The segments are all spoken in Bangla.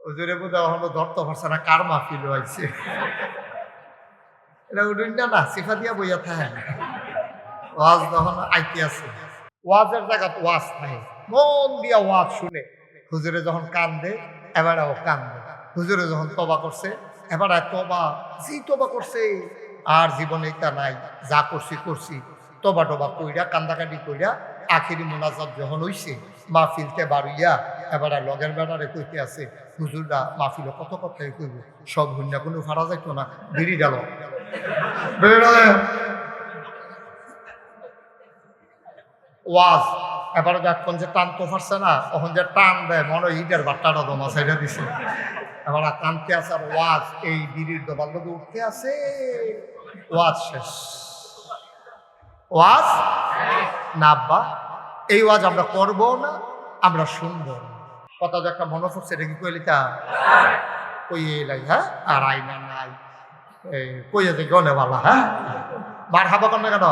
হুজুরে বোধহয় হলো ধরতে পারছে না কার মাহফিল হয়েছে। এটা উঠুন না সিফা দিয়া বইয়া থাকে ওয়াজ যখন আইতে আছে ওয়াজের জায়গা তো ওয়াজ নাই মন দিয়া ওয়াজ শুনে হুজুরে যখন কান্দে এবারেও কান্দে। হুজুরে যখন তবা করছে এবার তবা জি তবা করছে আর জীবনে এটা নাই যা করছি করছি তবা টবা কইরা কান্দাকাটি কইরা আখিরি মোনাজাত যখন হইছে মাহফিলতে বাড়ুইয়া এবার লগের বেড়ারে কইতে আছে হুজুররা মাহফিল কত কথাই কইব সব হুন্যা কোনো ফাড়া যাইতো না বিড়ি গেল বেড়ায় ওয়াজ এবারে যখন যে টানতে পারছে না তখন যে টান দেয় মনে হয় ইটের বাট্টাটা দমা সাইডে দিছে এবার টানতে আছে আর ওয়াজ এই বিড়ির দোবার লোকে উঠতে আছে ওয়াজ শেষ ওয়াজ না আব্বা এই ওয়াজ আমরা করবো না আমরা শুনবো না কথা যে একটা মনে পড়ছে এটা কি কইলিতা কই এলাই হ্যাঁ আর আইনা নাই কইয়া যে গনে বালা হ্যাঁ মার হাবা কেন কেন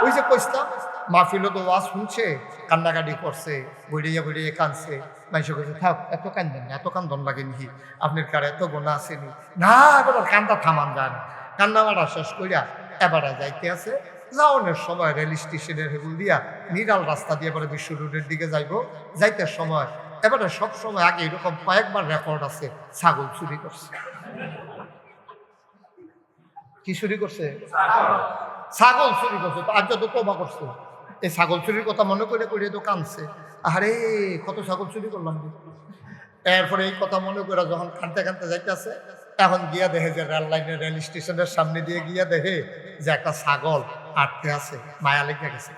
ওই যে কইতাম মাহফিল তো ওয়াজ শুনছে কান্নাকাটি করছে বইড়িয়ে বইড়িয়ে কানছে মানুষের কাছে থাক এত কান্দেন না এত কান্দন লাগে নি আপনার কার এত গোনা আসেনি না এবার কান্দা থামান যায় না কান্না মারা শেষ করিয়া এবারে যাইতে আছে যাওয়ানোর সময় রেল স্টেশনের হেগুল দিয়া নিরাল রাস্তা দিয়ে এবারে বিশ্ব রোডের দিকে যাইব যাইতে সময় এবারে সব সময় আগে এরকম কয়েকবার রেকর্ড আছে ছাগল চুরি করছে কি চুরি করছে ছাগল চুরি করছে তো আজ তো তবা করছে এই ছাগল চুরির কথা মনে করে করে তো কানছে আরে কত ছাগল চুরি করলাম এরপরে এই কথা মনে করে যখন কানতে কানতে যাইতেছে এখন গিয়া দেখে যে রেল লাইনের রেল স্টেশনের সামনে দিয়ে গিয়া দেখে যে একটা ছাগল আটকে আছে মায়া লেগে গেছে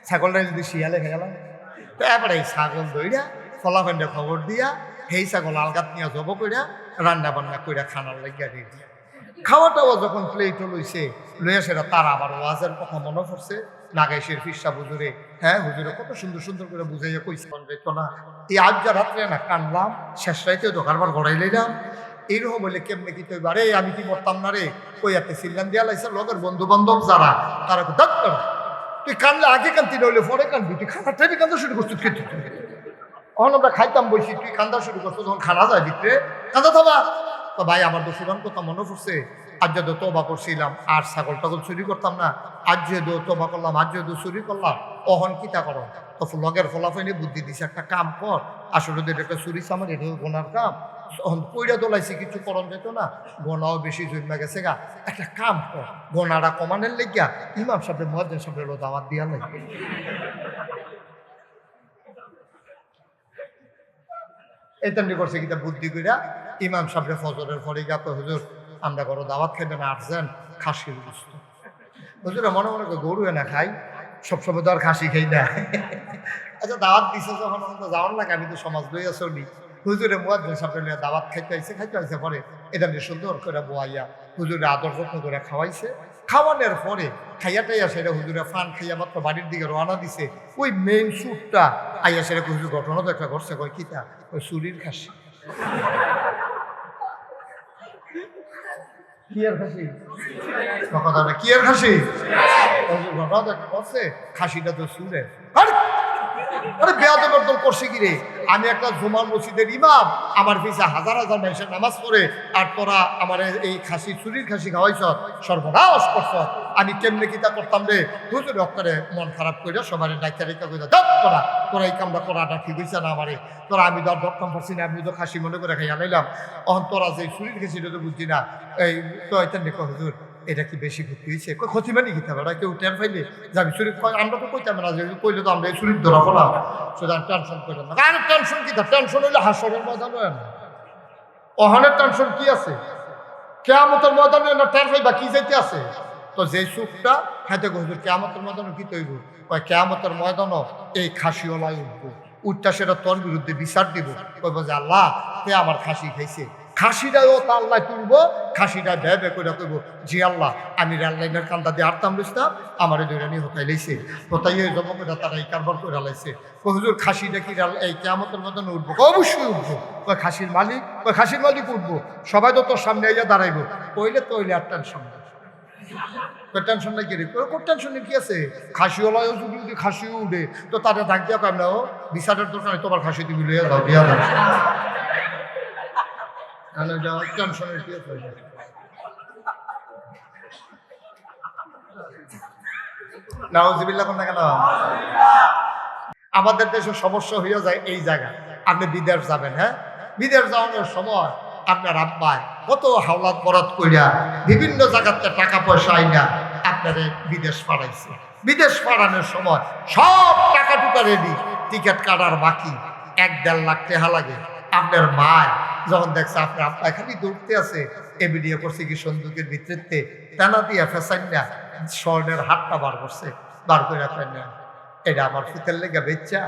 ছাগলটা যদি শিয়ালে হয়ে গেলাম তো এবারে এই ছাগল দইরা ফলাফেন্ডে খবর দিয়া সেই ছাগল আলগাত নিয়ে জব কইরা রান্না বান্না কইরা খানার লাগিয়া দিয়ে দিয়া খাওয়া টাওয়া যখন প্লেট লইছে লইয়া সেটা তার আবার ওয়াজের কথা মনে পড়ছে নাগাইশের ফিরসা হুজুরে হ্যাঁ হুজুরে কত সুন্দর সুন্দর করে বুঝাইয়া কইছে যেত না এই আজ যা রাত্রে না কানলাম শেষ রাইতে দোকানবার গড়াই লইলাম এইরকম বলে কেমনে কি তুই আরে আমি কি করতাম না রে কইয়াতে সিল্লান দিয়া লাইছে লগের বন্ধু বান্ধব যারা তারা দাঁত কর তুই কানলে আগে কানতি নইলে পরে কানবি তুই খানা টাইমে কান্দা শুরু করছিস খেতে তখন আমরা খাইতাম বসি তুই কান্দা শুরু করছো তখন খানা যায় ভিতরে কান্দা থামা তো ভাই আমার দোষীবান কথা মনে পড়ছে আজ যদি তোবা করছিলাম আর ছাগল টাগল চুরি করতাম না আজ যদি তোবা করলাম আজ যদি চুরি করলাম অহন কিতা করো তো লগের ফলাফাইনে বুদ্ধি দিছে একটা কাম কর আসলে এটা চুরি আমার এটা গোনার কাম পইরা দোলাইছে কিছু করণ যেত না গোনাও বেশি জন্মা গেছে গা একটা কাম কর গোনাটা কমানের লেগিয়া ইমাম সাহেব মুয়াজ্জিন সাহেবের দাওয়াত দিয়া লাগে এতেমনি করছে কিতা বুদ্ধি কইরা ইমাম সাহেবের ফজরের পরে গিয়া তো হুজুর আমরা ঘরে দাওয়াত খাইবেন আসছেন খাসির গোস্ত হুজুরে মনে মনে করে গরু এনে খাই সবসময় তো আর খাসি খাই না আচ্ছা দাওয়াত দিছে যখন তো যাওয়ার লাগে আমি তো সমাজ লইয়া চলি হুজুরে মুয়াজ্জিন সাহেবের লইয়া দাওয়াত খাইতে আইছে পরে এটা নিয়ে সুন্দর করে বোয়াইয়া হুজুরে আদর যত্ন করে খাওয়াইছে খাওয়ানোর পরে খাইয়া টাইয়া সেটা হুজুরে ফান খাইয়া মাত্র বাড়ির দিকে রওনা দিছে ওই মেইন স্যুটটা আইয়া সেটা হুজুর ঘটনা তো একটা ঘটছে কয় কিতা ওই চুরির খাসি কি আর খাসি কথা না কি আর খাসি ঘটনা তো একটা ঘটছে খাসিটা তো চুরে আরে বেয়াদবের দল করছে কি রে আমি একটা জুমার মসজিদের ইমাম আমার পিছে হাজার হাজার মানুষের নামাজ পড়ে আর তোরা আমার এই খাসি চুরির খাসি খাওয়াইছ সর্বনাশ করছ আমি কেমনে কিতা করতাম রে হুজুর অক্ষরে মন খারাপ করে সবার ডাক্তার রেখা করে তোরা তোরা এই কামটা করাটা ঠিক হয়েছে না আমারে তোরা আমি তো আর ধরতাম পারছি না আমি তো খাসি মনে করে খাইয়া নিলাম অহন তোরা যে চুরির খাসিটা তো বুঝছি না এই তো এটা নেকো হুজুর এটা কি বেশি ক্ষতি হয়েছে ক্ষতি মানে কি থাকবে কেউ টের পাইলে যাবি চুরি আমরা তো কইতাম না যে কইলে তো আমরা এই চুরির ধরা পড়লাম সুতরাং টেনশন করলাম না আর টেনশন কি টেনশন হইলে হাসরের ময়দান হয় না অহনের টেনশন কি আছে কিয়ামতের ময়দানে না টের পাইবা কি যাইতে আছে তো যে সুখটা খাইতে হুজুর কিয়ামতের ময়দানে কি তৈব কয় কিয়ামতের ময়দানও এই খাসিওয়ালাই উঠবো উঠটা সেটা তোর বিরুদ্ধে বিচার দিব কইব যে আল্লাহ কে আমার খাসি খাইছে খাসিটাও তা আল্লাহ তুলবো খাসিটা ভেবে করে কইব জি আল্লাহ আমি রেল লাইনের কান্দা দিয়ে আটতাম বুঝতাম আমার দৈরানি হতাই লাইছে হতাই জমা করে তারা এই কারবার করে লাইছে হুজুর খাসিটা কি এই কিয়ামতের মতন উঠবো অবশ্যই উঠবো ওই খাসির মালিক উঠবো সবাই তো তোর সামনে আইয়া দাঁড়াইবো কইলে আর টেনশন টেনশন নাই কি রে? টেনশনের কি আছে? খাসিওয়ালাও যদি খাসিও উঠে তো তাদের ডাক দিয়া কাম না, ও বিচারের দরকার নেই, তোমার খাসি তুমি লইয়া যাও, বিয়া দাও। টেনশনের কি আছে? নাউজুবিল্লাহ কোন না কেন? আমাদের দেশে সমস্যা হইয়া যায় এই জায়গায়। আপনি বিদেশ যাবেন, হ্যাঁ, বিদেশ যাওয়ানোর সময় আপনার আব্বায় কত হাওলাত বরাত কইরা বিভিন্ন জায়গাতে টাকা পয়সা আইনা আপনারে বিদেশ পাঠাইছে। বিদেশ পাঠানোর সময় সব টাকা টুকা রেডি, টিকিট কাটার বাকি 1-1.5 লাখ টাকা লাগে। আপনার মা যখন দেখছে আপনার আব্বা খালি দৌড়তে আছে, এবিডিও করছে কি সন্দুকের ভিতরে টানা দিয়া ফেসাইন না স্বর্ণের হাতটা বার করছে, বার করে আপনার নেন, এটা আমার ফুতের লেগে বেচ্চা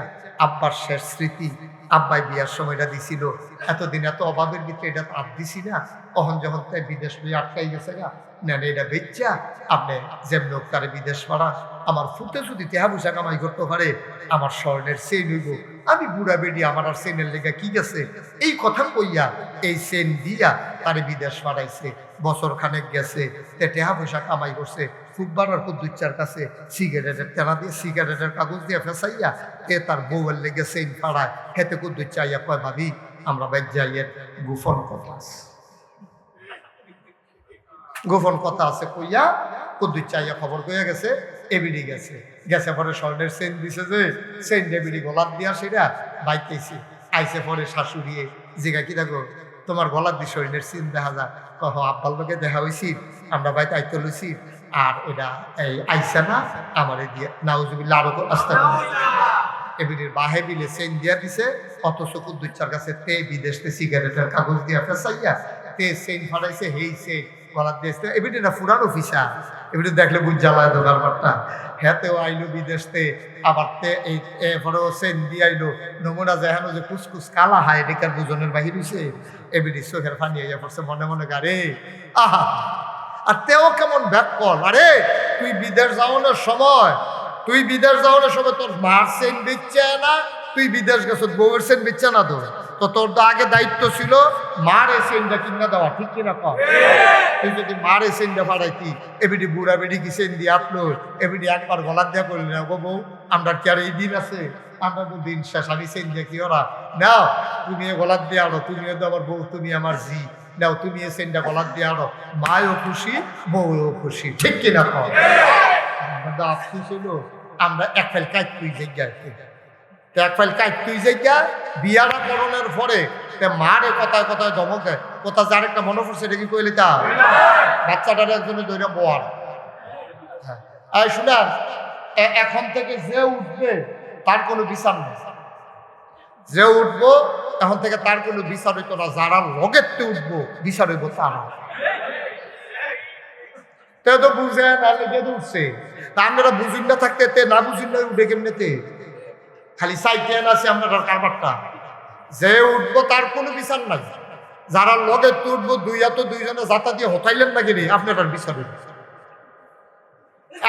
আব্বার শেষ স্মৃতি। আব্বাই বিয়ার সময়টা দিছিল, এতদিন এত অভাবের ভিতরে এটা তো আর দিছি না, অহন যখন তাই বিদেশ নিয়ে আটকাই গেছে গা, নেন এটা বেচ্চা আপনি যেমন তারে বিদেশ পাড়া। আমার ফুতে যদি তেহা পয়সা কামাই করতে পারে, আমার স্বর্ণের চেন হইব, আমি বুড়া বেডি, আমার আর চেনের লেগে কি গেছে। এই কথা কইয়া এই চেন দিয়া তারে বিদেশ পাঠাইছে। বছর খানেক গেছে, টেহা পয়সা কামাই করছে। ফুটবারের কুদ্দুচ্চার কাছে সিগারেটের তেনা দিয়ে সিগারেটের কাগজ দিয়ে ফেসাইয়া তার বউয়ের লেগে চেইন পাড়ায়। হেতে কুদ্দুচ্চা ইয়া কয়, ভাবি আমরা বাইর যাইয়ের গোপন কথা আছে, গোপন কথা আছে কইয়া কুদ্দুচ্চা ইয়া খবর কইয়া গেছে। এবিডি গেছে, গেছে পরে স্বর্ণের চেন দিছে, যে চেন এবিডি গলার দিয়া সেটা বাইতেছি। আইসে পরে শাশুড়িয়ে জিগা কি দেখো তোমার গলার দিয়ে স্বর্ণের চেন দেখা যায়? কহ আব্বার লোকে দেখা হয়েছি, আমরা বাইতে আইতে লইছি, আর এটা এই আইসা না আমার দিয়ে নাউজুবিল্লাহ আরো আসতে এবিডির বাহে বিলে চেন দিয়া দিছে। অথচ কুদ্দুচ্চার কাছে তে বিদেশে সিগারেটের কাগজ দিয়া ফেসাইয়া তে চেন ফাটাইছে, হেই চেন গলার দিয়েছে। এবিডি না ফুরান অফিসার, এবিডি দেখলে বুঝ জ্বালায় দোকান বারটা। হ্যাঁতেও আইলো বিদেশতে, আবার তে এই এরপরেও চেন দিয়ে আইলো। নমুনা যেন যে কুচকুচ কালা হায় এটার দুজনের বাহির হইছে। এবিডি চোখের পানি হইয়া পড়ছে, মনে মনে গারে আহা। আর তেও কেমন ব্যাককল, আরে তুই বিদেশ যাওয়ানোর সময়, তুই বিদেশ যাওয়ানোর সময় তোর মার চেন বেচছে না, তুই বিদেশ গেছ বউয়ের চেন বেচছে না, তো তোর তো আগে দায়িত্ব ছিল মার এই চেনটা কিনা দেওয়া, ঠিক কিনা কর? তুই যদি মার এই চেনটা পাঠাইতি, এবিডি বুড়া বেডি কি চেন দিয়ে আপলো, এবিডি একবার গলার দেওয়া করলি না, গো বউ আমরা কি আর এই দিন আছে? আমরা তো দিন শেষ, আমি চেন দিয়ে কি ওরা নাও, তুমি গলার দিয়ে আনো, তুমিও তো আমার বউ, তুমি আমার জি, নাও তুমি এই চেনটা গলার দিয়ে আনো। মায়ও খুশি, বউও খুশি, ঠিক কিনা কর? আফসোস হলো আমরা এক ফাইল কাজ তুই জায়গায়, এক ফাইল কাজ তুই জায়গায় বিয়ারা করণের পরে মারে কথায় কথায় ধমক দেয়। কথা যার একটা মনে পড়ছে এটা কি কইলে তা বাচ্চাটার একজনে ধরে বোয়ার। হ্যাঁ শুনান, এখন থেকে যে উঠবে তার কোনো বিচার নেই, যে উঠবো এখন থেকে তার কোনো বিচার হইতো না, যারা লগেতে উঠবো বিচার হইব তারা। তে তো বুঝে না লেগে উঠছে, তা আমরা বুঝিন না থাকতে তে না বুঝিন না উঠে কেমনেতে খালি সাইকেল আছে আপনার কারবারটা। যে উঠবো তার কোনো বিচার নাই, যারা লগে উঠবো দুইজনে যাতা দিয়ে হতাইলেন না গেলে আপনার বিচার হইব।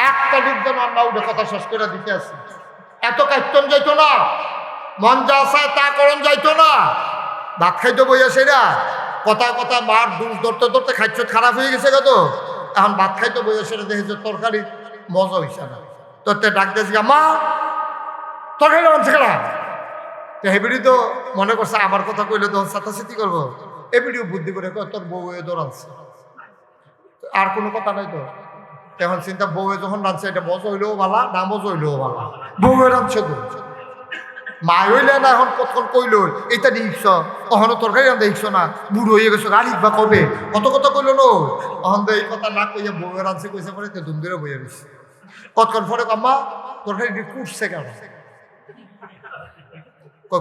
একটা লোকজন আমরা উঠে কথা শেষ করে দিতে আসি, এত কাইতন যাইতো না, মন যা চায় তা করণ যাইতো না। ভাত খাইতে বইয়া সেরা কথা কথা মার দুধ ধরতে ধরতে খাইছ খারাপ হয়ে গেছে কত, এখন ভাত খাইতে বইয়া সেরা দেখেছে তরকারি মজা হইছে না, তোর ডাক দিয়েছি মা তরকারি আনছে কেনা। হেবিডি তো মনে করছে আমার কথা কইলে তো সাতাশিতি করবো, এবিডিও বুদ্ধি করে তোর বউ দৌড়াচ্ছে, আর কোনো কথা নাই তো। এখন চিন্তা বউয়ে যখন রাঁধছে এটা মজা হইলেও ভালা, না মজা হইলেও ভালা, বউয়ে রাঁধছে তো মা হইলে না। এখন কতক্ষণ কইল এইটা নিচ্ছ, কখনো তরকারি রান্ধা ইচ্ছ না, বুড়ো হয়ে গেছো গাড়ি বা কবে কত কথা কইল নো, অহন তো এই কথা না কইয়া বউয়ে রাঁধছে কইছে পরে তো ধুমধুরে বইয়া রয়েছে। কতক্ষণ পরে আম্মা তরকারি কুটছে কেন,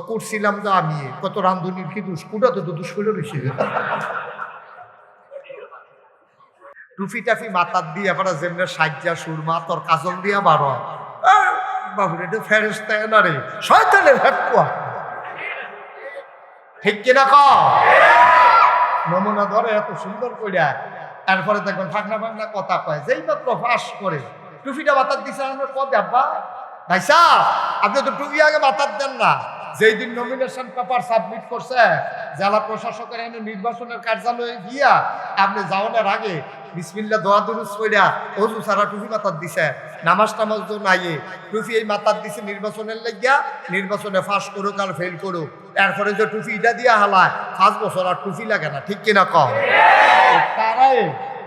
কুটছিলাম তো আমি, কত রান্ধুনির কি দুষ, কুটা তো দুষ করে রয়েছে। টুফি টাফি মাথার দিয়ে এবার যেমনি সাজ্জা সুরমা তোর কাজল দিয়া বারো বাবুরে এটা ফেরেশতা না রে, শয়তানের হেডকুয়া, ঠিক কিনা ক নমুনা ধরে এত সুন্দর কইরা। তারপরে দেখবেন ফাঁকনা ফাঁকনা কথা কয়, যেই মাত্র ফাঁস করে টুফিটা মাথার দিছে আমার কবে আব্বা ভাই সাহ আপনি তো টুপি আগে মাথার দেন না। যেই দিন নমিনেশন পেপার সাবমিট করছে জেলা প্রশাসকের নির্বাচনের কার্যালয়ে গিয়া আপনি যাওয়ানোর আগে বিসমিল্লাহ দোয়া দুরুদ পড়া ওযু সারা টুপি মাথার দিছে, নামাজ টামাজ তো নাইয়ে, টুপি এই মাথার দিছে নির্বাচনের লাগিয়া, নির্বাচনে পাস করুক আর ফেল করুক, এরপরে যে টুপিটা দিয়া হালায় 5 বছর আর টুপি লাগে না, ঠিক কিনা কম? তারাই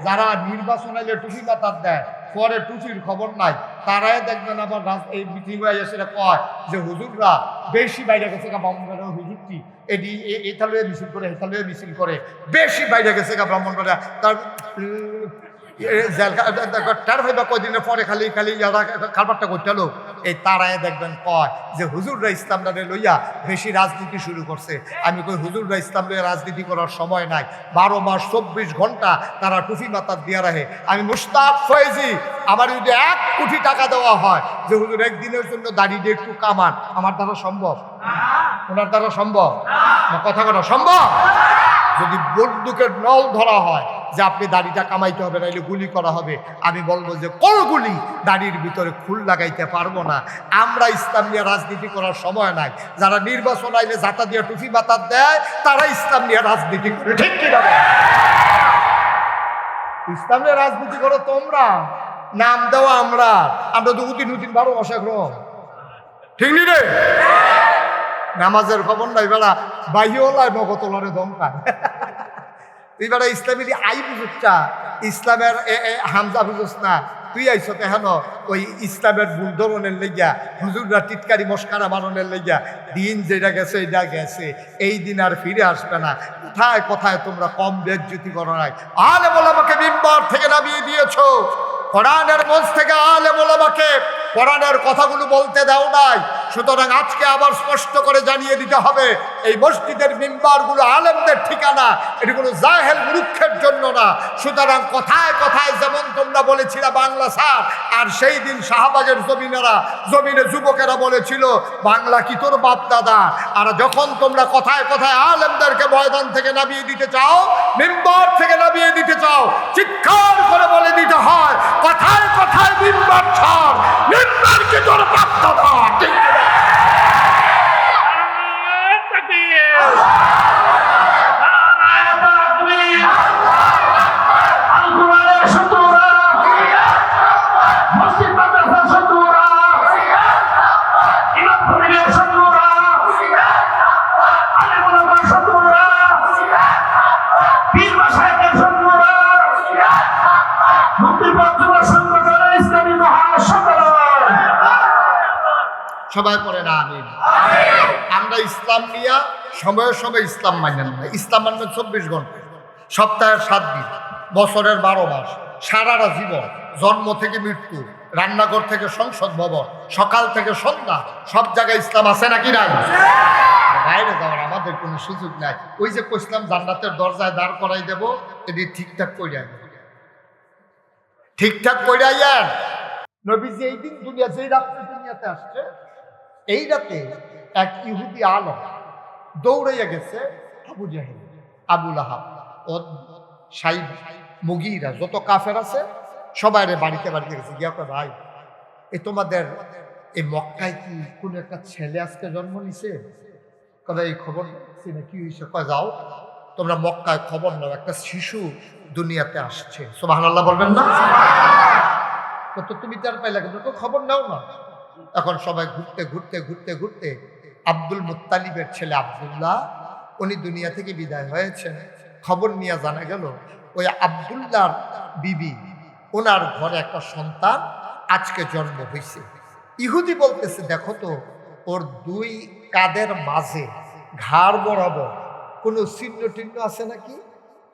যারা নির্বাচন আইলে টুপি মাথার দেয়, পরে টুপির খবর নাই, তারাই দেখবেন আবার এই মিটিং হয়ে এসে কয় যে হুজুররা বেশি বাইরে গেছে গা ব্রাহ্মণবাড়িয়া, হুজুরটি এটি এথালুয়ে মিছিল করে হেথালুয়ে মিছিল করে, বেশি বাইরে গেছে গা ব্রাহ্মণবাড়িয়া, তার তার ভাইবা কয়দিনের পরে খালি খালি খাবারটা করতে হলো, এই তারাই দেখবেন কয় যে হুজুররা ইসলামটা লইয়া বেশি রাজনীতি শুরু করছে। আমি কই হুজুররা ইসলাম লইয়া রাজনীতি করার সময় নাই, 12 মাস 24 ঘন্টা তারা টুপি মাথার দিয়া রাখে। আমি মুস্তাক ফয়েজি, আমার যদি 1 কোটি টাকা দেওয়া হয় যে হুজুর একদিনের জন্য দাঁড়িয়ে একটু কামান, আমার দ্বারা সম্ভব? ওনার দ্বারা সম্ভব? কথা কথা সম্ভব? যদি বন্দুকের নল ধরা হয় যে আপনি দাড়িটা কামাইতে হবে, নাইলে গুলি করা হবে, আমি বলবো যে কোন গুলি দাড়ির ভিতরে খুল লাগাইতে পারবো না। আমরা ইসলাম নিয়ে রাজনীতি করার সময় নাই, যারা নির্বাচন আইলে জাতা দিয়ে টুপি মাথার দেয় তারা ইসলাম নিয়ে রাজনীতি করে, ঠিক কি না? ইসলাম নিয়ে রাজনীতি করো তোমরা, নাম দেওয়া আমরা, আমরা তো উদিন 12 মাসে গ্রহ, ঠিক নি রে? নামাজের খবর নাই বেড়া, বাইওলায় নগতলারে দমকায়। তুই বেড়া ইসলামের আই বুঝুচ্ছা, ইসলামের হামজা বুঝুস না, তুই আইস কেন ওই ইসলামের ভুল ধরনের লেগিয়া, হুজুররা টিটকারি মস্কারা মারণের লেগিয়া। দিন যেটা গেছে এটা গেছে, এই দিন আর ফিরে আসবে না। কোথায় কোথায় তোমরা কম বেজ্জতি করো নাই? আলেম ওলামাকে মিম্বার থেকে নামিয়ে দিয়েছো, কোরআনের মঞ্চ থেকে আলেম ওলামাকে কোরআনের কথাগুলো বলতে দাও নাই। সুতরাং আজকে আবার স্পষ্ট করে জানিয়ে দিতে হবে, এই মসজিদের মিম্বারগুলো আলেমদের ঠিকানা, এটি কোনো জাহেল মূর্খের জন্য না। সুতরাং কথায় কথায় যেমন তোমরা বলেছিলে বাংলা স্যার, আর সেই দিন শাহবাগের জমিনে যুবকেরা বলেছিল বাংলা কি তোর বাপ দাদা, আর যখন তোমরা কথায় কথায় আলেমদেরকে ময়দান থেকে নামিয়ে দিতে চাও, মিম্বার থেকে নামিয়ে দিতে চাও, চিৎকার করে বলে দিতে হয় কথায় কথায় মিম্বার ছাড়, মিম্বার কি তোর বাপ দাদা, ঠিক না? সবাই পড়ে না আমিন। আমরা ইসলাম নিয়ে সময়ে সময় ইসলাম মানেন না। ইসলাম মানবেন 24 ঘন্টা, সপ্তাহের 7 দিন, বছরের 12 মাস, সারাটা জীবন, জন্ম থেকে মৃত্যু, রান্নাঘর থেকে সংসদ ভবন, সকাল থেকে সন্ধ্যা, সব জায়গায় ইসলাম আছে নাকি নাই? বাইরে যাওয়ার আমাদের কোনো সুযোগ নাই। ওই যে কইসলাম জান্নাতের দরজায় দাঁড় করাই দেবো, এটি ঠিকঠাক করে ঠিকঠাক করে আইয়েন। নবীজি এই দিন দুনিয়া, যেই রাত্রে দুনিয়াতে আসছে, এই রাতে এক ইহুদি আলেম দৌড়াইয়া গেছে আবু জাহেল, আবু লাহাব, ও সাইব, মুগীরা, যত কাফের আছে সবাই বাড়িতে বাড়িতে গেছে গিয়া কয়, ভাই এ তোমাদের এই মক্কায় কি কোন একটা ছেলে আজকে জন্ম নিছে? কবে এই খবর না, কি হয়েছে? কয় যাও তোমরা মক্কায় খবর নাও, একটা শিশু দুনিয়াতে আসছে। সুবহানাল্লাহ বলবেন না? তো তুমি তার পাইলা কিন্তু খবর নাও না। এখন সবাই ঘুরতে ঘুরতে ঘুরতে ঘুরতে আব্দুল মুত্তালিবের ছেলে আব্দুল্লাহ, উনি দুনিয়া থেকে বিদায় হয়েছেন। খবর নিয়ে জানা গেল ওই আব্দুল্লাহর বিবি, ওনার ঘরে একটা সন্তান আজকে জন্ম হয়েছে। ইহুদি বলতেছে, দেখো তো ওর 2 কাঁধের মাঝে ঘাড় বরাবর কোনো চিহ্ন টিহ্ন আছে নাকি?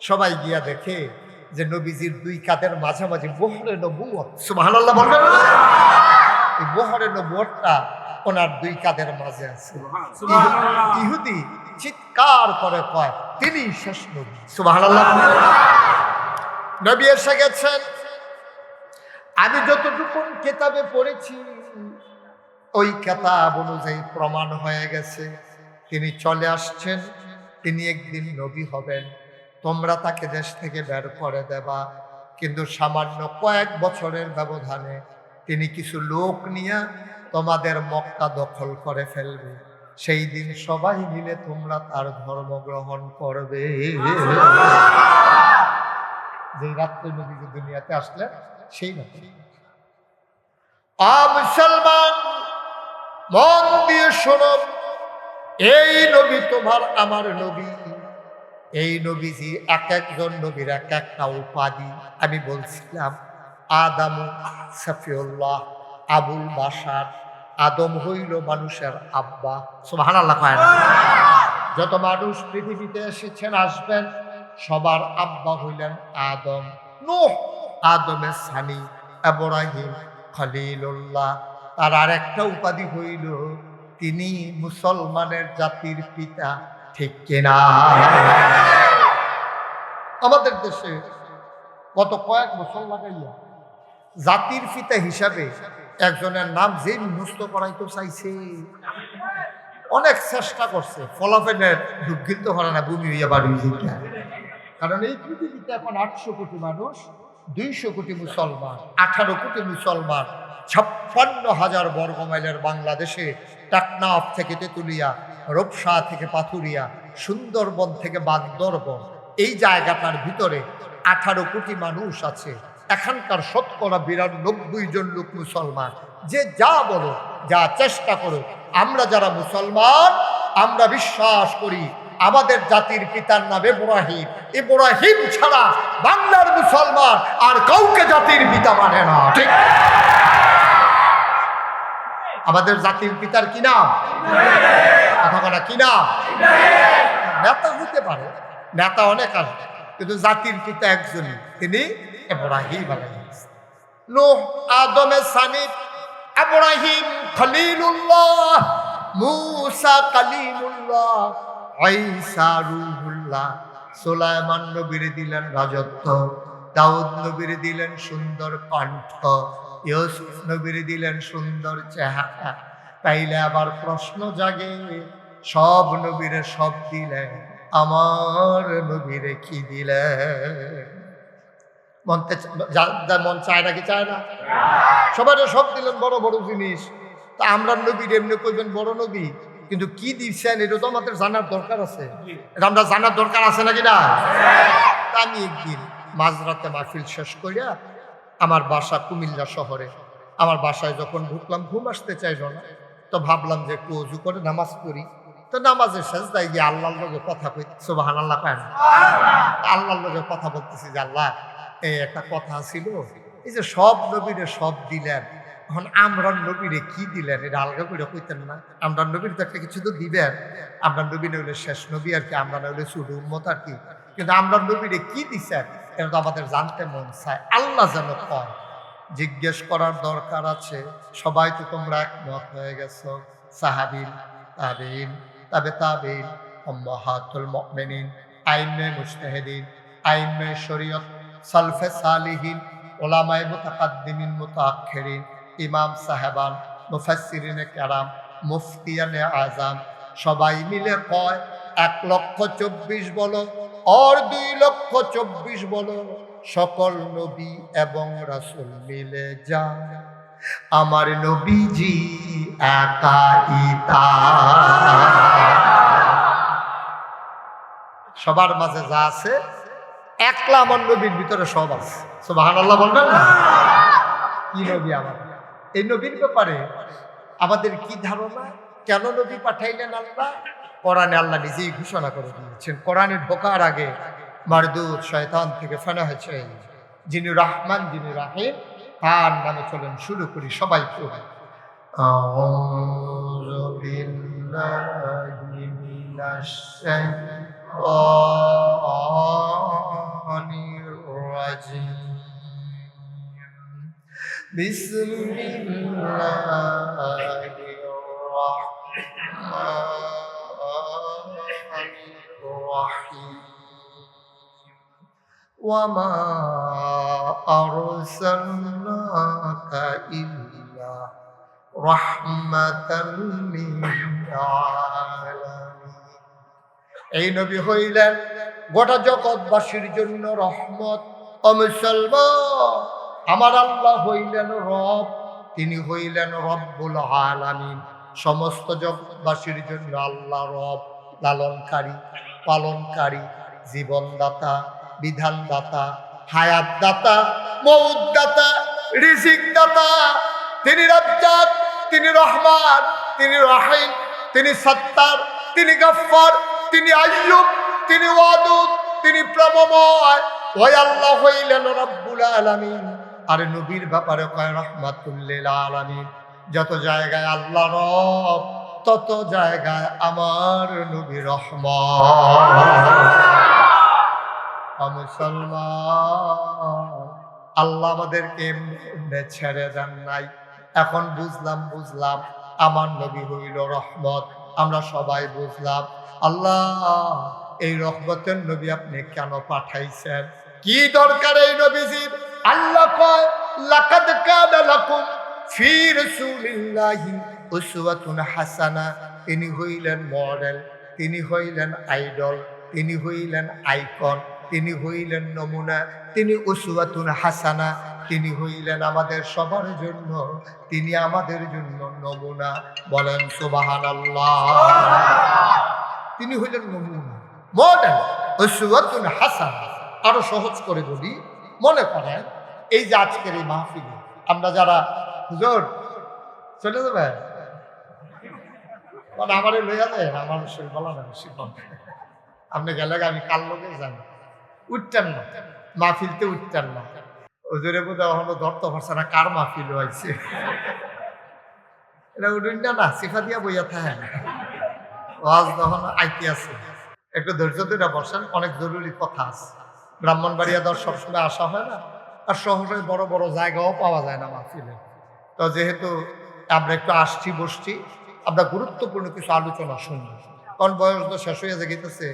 সবাই গিয়া দেখে যে নবীজির 2 কাঁধের মাঝামাঝি বহরে নবুয়ত। সুবহানাল্লাহ বলবেন না? এই বহরে নবুয়তটা ওনার 2 কাঁধের মাঝে আছে। ইহুদি চিৎকার করে কয়, তিনি শেষ নবী। সুবহানাল্লাহ। নবী এসে গেছেন। আমি যতটুকু কিতাবে পড়েছি ওই কিতাব অনুযায়ী প্রমাণ হয়ে গেছে তিনি চলে আসছেন, তিনি একদিন নবী হবেন। তোমরা তাকে দেশ থেকে বের করে দেবা, কিন্তু সামান্য কয়েক বছরের ব্যবধানে তিনি কিছু লোক নিয়ে তোমাদের মক্কা দখল করে ফেলবে। সেই দিন সবাই মিলে তোমরা তার ধর্ম গ্রহণ করবে। যে রাত্রে নবীজি দুনিয়াতে আসলেন সেই রাত্রে। মুসলমান মন দিয়ে শোনো, এই নবী তোমার আমার নবী। এই নবীজি এক একজন নবীর এক একটা উপাধি। আমি বলছিলাম আদামু সাফিউল্লাহ, আবুল বাশার। আদম হইল মানুষের আব্বা। সুবহানাল্লাহ কয় না? যত মানুষ পৃথিবীতে এসেছেন আসবেন সবার আব্বা হইলেন আদম। নূহ আদমের সানি, ইব্রাহিম খলিলুল্লাহ। তার আরেকটা উপাধি হইল তিনি মুসলমানের জাতির পিতা। ঠিক কিনা? আমাদের দেশে গত কয়েক বছর লাগাইয়া জাতির পিতা হিসাবে একজনের নাম যে মুখস্থ করাইতে চাইছে, অনেক চেষ্টা করছে, ফলাফলের দুঃখিত করে না, ভূমি হইয়া বাড়ি হইয়া। কারণ এই পৃথিবীতে এখন 800 কোটি মানুষ, 200 কোটি মুসলমান, 18 কোটি মুসলমান, 56,000 বর্গ মাইলের বাংলাদেশে টাকনাফ থেকে তেঁতুলিয়া, রূপসা থেকে পাথুরিয়া, সুন্দরবন থেকে বান্দরবন, এই জায়গাটার ভিতরে 18 কোটি মানুষ আছে। এখানকার 92% জন লোক মুসলমান। যে যা বলো, যা চেষ্টা করো, আমরা যারা মুসলমান আমরা বিশ্বাস করি আমাদের জাতির পিতার নাম ইব্রাহিম। ইব্রাহিম ছাড়া বাংলার মুসলমান আর কাউকে জাতির পিতা মানে না। ঠিক? আমাদের জাতির পিতার কি নাম? কথা কি নাম? নেতা হতে পারে, নেতা অনেক আসবে, কিন্তু জাতির পিতা একজনই, তিনি ইব্রাহিম আলাইহিস সালাম। নূহ আদমের সানি, ইব্রাহিম খলিলুল্লাহ, মুসা কালিমুল্লাহ, ঈসা রূহুল্লাহ। সুলাইমান নবীরে দিলেন রাজত্ব, দাউদ নবীরে দিলেন সুন্দর কণ্ঠ, ইউসুফ নবীরে দিলেন সুন্দর চেহারা। তাইলে আবার প্রশ্ন জাগে, সব নবীরে সব দিলেন, আমার নবীরে কি দিলেন? মন চায় নাকি চায় না? সবাই সব দিলেন, বড় বড় জিনিস। তা আমরা নবীর এমনি কইবেন বড় নবী, কিন্তু কি দিচ্ছেন এটা তো আমাদের জানার দরকার আছে। এটা আমরা জানার দরকার আছে নাকি না? তা আমি একদিন মাঝরাতে মাহফিল শেষ করিয়া আমার বাসা কুমিল্লা শহরে, আমার বাসায় যখন ঢুকলাম ঘুম আসতে চাইল না, তো ভাবলাম যে একটু অজু করে নামাজ পড়ি। তো নামাজের সেজদায় গিয়ে আল্লাহর লগে কথা কই, সুবহানাল্লাহ কয় না? আল্লাহর লগে কথা বলতেছি যে আল্লাহ, এই একটা কথা ছিল, এই যে সব নবীরে সব দিলেন, এখন আমরা নবীরে কি দিলেন এটা আলগা করে কইতেন না? আমরা নবীর তো একটা কিছু তো দিবেন। আমরা নবী নইলে শেষ নবী আর কি, আমরা নইলে ছোট উম্মত আর কি, কিন্তু আমরা নবীরে কি দিছেন এটা তো আমাদের জানতে মন চায়। আল্লাহ যেন কয়, জিজ্ঞেস করার দরকার আছে। সবাই তো তোমরা একমত হয়ে গেছো, সাহাবীন, তাবেঈন, তাবে তাবেঈন, উম্মাহাতুল মুমিনিন, আইম্মে মুজতাহিদিন, আইম্মে শরীয়ত, সালফে সালিহিন, উলামায়ে মুতাকাদ্দিমিন মুতাআখিরিন, ইমাম সাহেবান, মুফাসসিরিনে কেরাম, মুফতিয়ানে আজম, সবাই মিলে কয় 1,24,000 বলো আর 2,24,000 বলো, সকল নবী এবং রাসূল মিলে যায় আমার নবীজি একাই তা। সবার মাঝে যা আছে একলা আমার নবীর ভিতরে সব আছে। সুবহানাল্লাহ বলবেন না? কি নবী আমার? এই নবীর ব্যাপারে আমাদের কি ধারণা? কেন নবী পাঠাইলেন আল্লাহ? কোরআনে আল্লাহ নিজেই ঘোষণা করে দিয়েছেন। কোরআনে ঢোকার আগে মারদুদ শয়তান থেকে ফেনা হয়েছে, যিনি রহমান যিনি রাহিম, তার নামে চলেন শুরু করি। সবাই পড়ি, আউযু বিল্লাহি মিনাশ শাইতানির রাজিম, বিসমিল্লাহির রাহমানির রাহিম, ওয়ামা আরসালনাকা ইল্লা রাহমাতাল লিল আলামিন। এই নবী হইলেন গোটা জগৎবাসীর জন্য রহমত। ও মুসলমান, আমার আল্লাহ হইলেন রব, তিনি হইলেন রব্বুল আলামিন। সমস্ত জগৎবাসীর জন্য আল্লাহ রব, লালনকারী, পালনকারী, জীবনদাতা, বিধানদাতা, হায়াত দাতা, মউত দাতা, রিজিক দাতা। তিনি রাজ্জাক, তিনি রহমান, তিনি রহিম, তিনি সত্তার, তিনি গফফার, তিনি আইয়ুব, তিনি ওয়াদুদ, তিনি প্রভময়। ওই আল্লাহ হইলেন রব্বুল আলামিন। আর নবীর ব্যাপারে কয় রাহমাতুল লিল আলামিন। যত জায়গায় আল্লাহ রব, তত জায়গায় আমার নবী রহমান। মুসলমান, আল্লাহ আমাদেরকে এমনি ছেড়ে দেন নাই। এখন বুঝলাম আমার নবী হইল রহমত। আমরা সবাই বুঝলাম আল্লাহ এই রহমতের নবী আপনি কেন পাঠাইছেন, কি দরকার এই নবীজির? আল্লাহ কয় লাকাদ কানা লাকুম ফি রাসূলিল্লাহি উসওয়াতুন হাসানা। তিনি হইলেন মডেল, তিনি হইলেন আইডল, তিনি হইলেন আইকন, তিনি হইলেন নমুনা, তিনি উসওয়াতুন হাসানা। তিনি হইলেন আমাদের সবার জন্য, তিনি আমাদের জন্য নমুনা। বলেন সুবহানাল্লাহ। তিনি হইলেন নমুনা, মডেল, উসওয়াতুন হাসানা। আরো সহজ করে বলি, মনে করেন এই যে আজকের এই মাহফিলে আমরা যারা, হুজুর চলে যাবে মানে আমারে লইয়া দেয়, আমার শরীর বলা না বেশি কম। আপনি গেলে আমি কাল লোকে জানি উঠতেন না, মাহফিলতে উঠতেন না। হুজুরে বোধ হলো ধরতে পারছে না কার মাহফিল হয়েছে। এটা উঠুন না, সিফা দিয়া বইয়া থাকে ওয়াজ যখন আইতে আছে। একটু ধৈর্য ধরে বসেন, অনেক জরুরি কথা আছে। ব্রাহ্মণবাড়িয়া দর সবসময় আসা হয় না, আর শহরে বড় বড় জায়গাও পাওয়া যায় না মাহফিলে। তো যেহেতু আমরা একটু আসছি বসছি, আমরা গুরুত্বপূর্ণ কিছু আলোচনা শুনবো। কারণ বয়স তো শেষ হয়ে গেছে।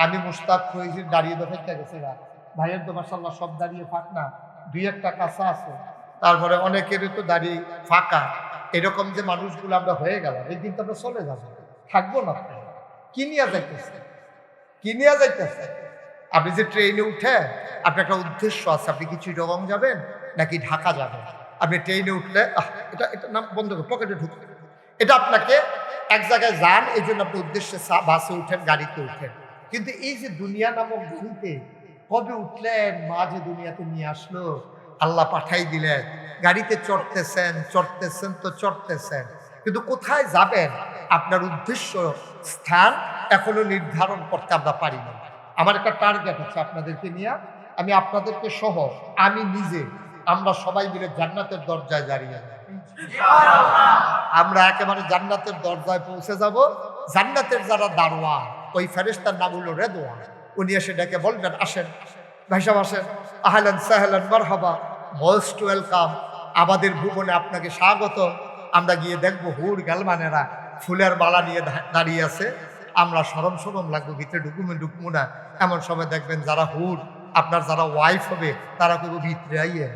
আমি মুস্তাক হয়েছি, দাঁড়িয়ে দেখে গেছে না, ভাইয়ের তো মাশাআল্লাহ সব দাঁড়িয়ে ফাঁক না, দুই একটা কাঁচা আছে। তারপরে অনেকেরই তো দাঁড়িয়ে ফাঁকা। এরকম যে মানুষগুলো আমরা হয়ে গেলাম, এই দিন তো আমরা চলে যাবো, থাকবো না। কি নিয়ে যাইতেছে, কি নিয়ে যাইতেছে? আপনি যে ট্রেনে উঠে আপনার একটা উদ্দেশ্য আছে, আপনি কি চিটাগং যাবেন নাকি ঢাকা যাবেন? আপনি ট্রেনে উঠলে এটা এটা নাম বন্ধ করে পকেটে ঢুকবে, এটা আপনাকে এক জায়গায় যান, এই জন্য আপনি উদ্দেশ্যে বাসে উঠেন, গাড়িতে উঠেন। কিন্তু এই যে দুনিয়া নামক গাড়িতে কবে উঠলেন, মা যে দুনিয়াতে নিয়ে আসলো, আল্লাহ পাঠাই দিলেন, গাড়িতে চড়তেছেন তো চড়তেছেন, কিন্তু কোথায় যাবেন আপনার উদ্দেশ্য স্থান এখনো নির্ধারণ করতে আমরা পারি না। আমার একটা টার্গেট আছে আপনাদেরকে নিয়ে, আমি আপনাদেরকে সহ, আমি নিজে, আমরা সবাই মিলে জান্নাতের দরজায় দাঁড়িয়ে যাব। আমরা একেবারে জান্নাতের দরজায় পৌঁছে যাব। জান্নাতের যারা দারোয়ান, ওই ফেরেশতার নাম হলো রেদওয়ান। উনি এসে ডেকে বলবেন, আসেন ভাই সাহেব আসেন, আহলান সাহলান মারহাবা, মোস্ট ওয়েলকাম, আমাদের ভুবনে আপনাকে স্বাগত। আমরা গিয়ে দেখবো হুর গালমানেরা ফুলের মালা নিয়ে দাঁড়িয়ে আছে। আমরা সরম লাগবো, ভিতরে ঢুকবো না। এমন সময় দেখবেন যারা হুর, আপনার যারা ওয়াইফ হবে, তারা কেউ ভিতরে আইয়ে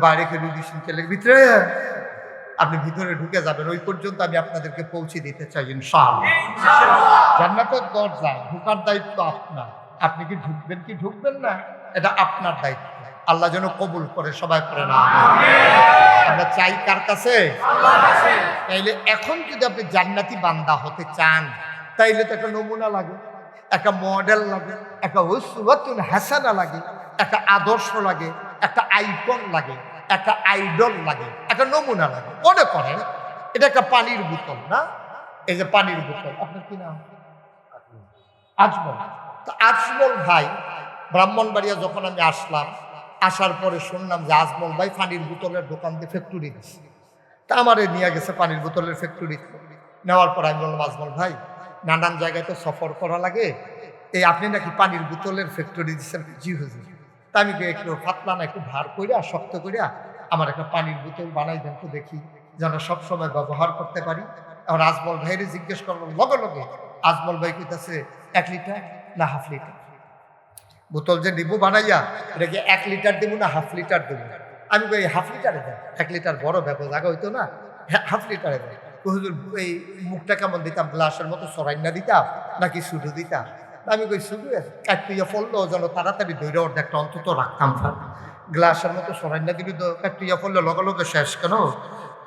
বাইরে কেউ চলে ভিতরে, আপনি ভিতরে ঢুকে যাবেন। ওই পর্যন্ত আমি আপনাদেরকে পৌঁছে দিতে চাই ইনশাআল্লাহ। জান্নাতের দরজা ঢুকার দায়িত্ব আপনার। আপনি কি ঢুকবেন কি ঢুকবেন না, এটা আপনার দায়িত্ব। আল্লাহ যেন কবুল করে, সবাই করে না। আমরা চাই কার কাছে? তাইলে এখন যদি আপনি জান্নাতি বান্দা হতে চান, তাইলে তো একটা নমুনা লাগে, একটা মডেল লাগে, একটা উসওয়াতুন হাসানা লাগে, একটা আদর্শ লাগে, একটা আইকন লাগে, একটা আইডল লাগে, একটা নমুনা লাগে। মনে করেন এটা একটা পানির বোতল না, এই যে পানির বোতল, আপনার কি নাম? আজমল। তো আজমল ভাই, ব্রাহ্মণবাড়িয়া যখন আমি আসলাম, আসার পরে শুনলাম যে আজমল ভাই পানির বোতলের দোকান দিয়ে ফ্যাক্টরি দিচ্ছে। তা আমারে নিয়ে গেছে পানির বোতলের ফ্যাক্টরিতে। নেওয়ার পর আমি বললাম, আজমল ভাই নানান জায়গায় তো সফর করা লাগে, এই আপনি নাকি পানির বোতলের ফ্যাক্টরি দিচ্ছেন? জি হুজুর। তা আমি একটু পাতলা না, একটু ভার করিয়া শক্ত করিয়া আমার একটা পানির বোতল বানাই দেন তো দেখি, যেন সবসময় ব্যবহার করতে পারি। এখন আজমল ভাইরে জিজ্ঞেস করলাম, লগে লগে আজমল ভাই কইতাছে 1 লিটার না হাফ লিটার। বোতল যে নিবো বানাইয়া, এটা কি 1 লিটার দেবো না হাফ লিটার দেবো? আমি কই হাফ লিটারে দেন, 1 লিটার বড় ব্যাপক জায়গা হইতো না, হাফ লিটারে দেন। হুজুর এই মুখটা কেমন দিতাম, গ্লাসের মতো সরাইনা দিতাম নাকি শুধু দিতাম? আমি কই শুধু কাটিয়া ফললো যেন তাড়াতাড়ি ধৈর্য অর্ধেকটা অন্তত রাখতাম। গ্লাসের মতো সরাইনা দিবি তো কাটিয়া ফললো লগে লগে শেষ কেন?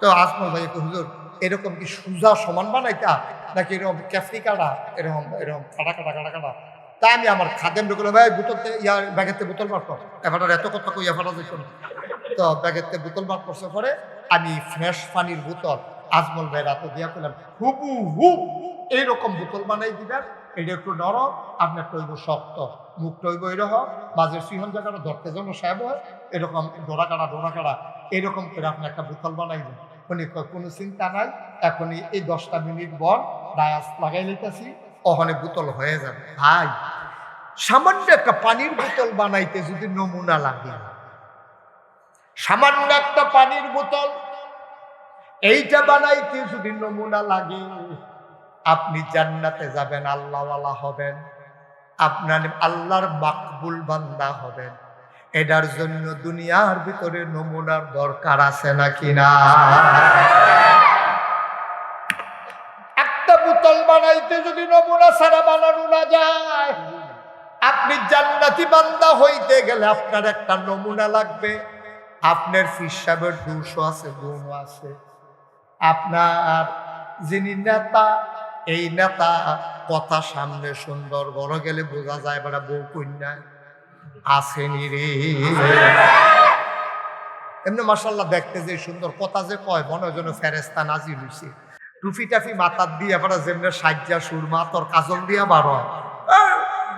তো আজমল ভাই হুজুর এরকম কি সুজা সমান বানাইতা নাকি এরকম ক্যাফরি কাটা, এরকম এরকম কাটা কাটা কাটা কাটা তাই আমি আমার খাদেম ঢুকলাম, ভাই বোতলতে ইয়ার ব্যাগেতে বোতল বার কর, এবার এত কথা কই এবার যেত না। তো ব্যাগেতে বোতল বার করছে পরে আমি ফ্রেশ পানির বোতল আজমল ভাই রাতে দিয়া করলাম, হুবু হু এইরকম বোতল বানাই দিবেন, এটা একটু নরম, আপনার টইব শক্ত, মুখ টইব এরকম, মাঝের সিহন জায়গাটা ধরতে যেন সাহেব হয়, এরকম ডোরা কাটা এরকম করে আপনি একটা বোতল বানাই দেন। উনি কোনো চিন্তা নাই, এখনই এই 10টা মিনিট পর ডায়াস লাগাই লইতেছি, ওখানে বোতল হয়ে যাবে। ভাই সামান্য একটা পানির বোতল বানাইতে যদি নমুনা লাগে, সামান্য একটা পানির বোতল এইটা বানাইতে যদি নমুনা লাগে, আপনি জান্নাতে যাবেন, আল্লাহওয়ালা হবেন, আপনার আল্লাহর মাকবুল বান্দা হবেন। এটার জন্য দুনিয়ার ভিতরে নমুনার দরকার আছে নাকি না? একটা বোতল বানাইতে যদি নমুনা ছাড়া বানানো না যায়, আপনি জান্নাতি বান্দা হইতে গেলে আপনার একটা নমুনা লাগবে। আপনার ফিসাবের দোষও আছে, গুণও আছে। আপনার যিনি নেতা, এই নেতা কথা সামনে সুন্দর, বড় গেলে বোঝা যায় বেড়া বউ কন্যা আসেনি রে। এমনি মাশাআল্লাহ দেখতে যে সুন্দর, কথা যে কয় মনে হয় যেন ফেরেস্তা নাজিল হইছে। টুফি টাফি মাথার দিয়ে এবার যেমনি সাজ্জা সুরমা তোর কাজল দিয়া বারো,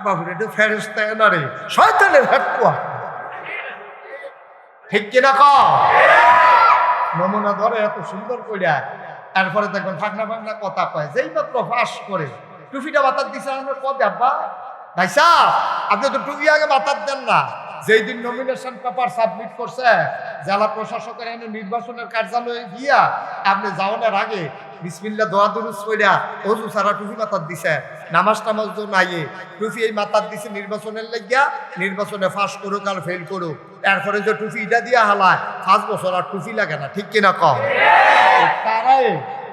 বাবুরে এটা ফেরেস্তা না রে, শয়তানের হেডকুয়া। ঠিক কিনা ক? নমুনা ধরে এত সুন্দর কইরা, তারপরে দেখবেন ফাঁকনা ফাঁকনা কথা কয়, যেই মাত্র ফাঁস করে টুফিটা মাথার দিচ্ছে আমরা কবে আব্বা ভাই সাহ আপনি তো টুপি আগে মাথার দেন না। যেই দিন নমিনেশন পেপার সাবমিট করছে জেলা প্রশাসকের এনে নির্বাচনের কার্যালয়ে গিয়া, আপনি যাওয়ার আগে বিসমিল্লাহ দোয়া দুরুস কইরা ওযু সারা টুপি মাথার দিছে, নামাজ টামাজ তো নাইয়ে টুপি এই মাথার দিছে নির্বাচনের লাগিয়া, নির্বাচনে ফাঁস করুক আর ফেল করুক, এরপরে যে টুপিটা দিয়া হালায় 5 বছর আর টুপি লাগে না। ঠিক কিনা কম? তারাই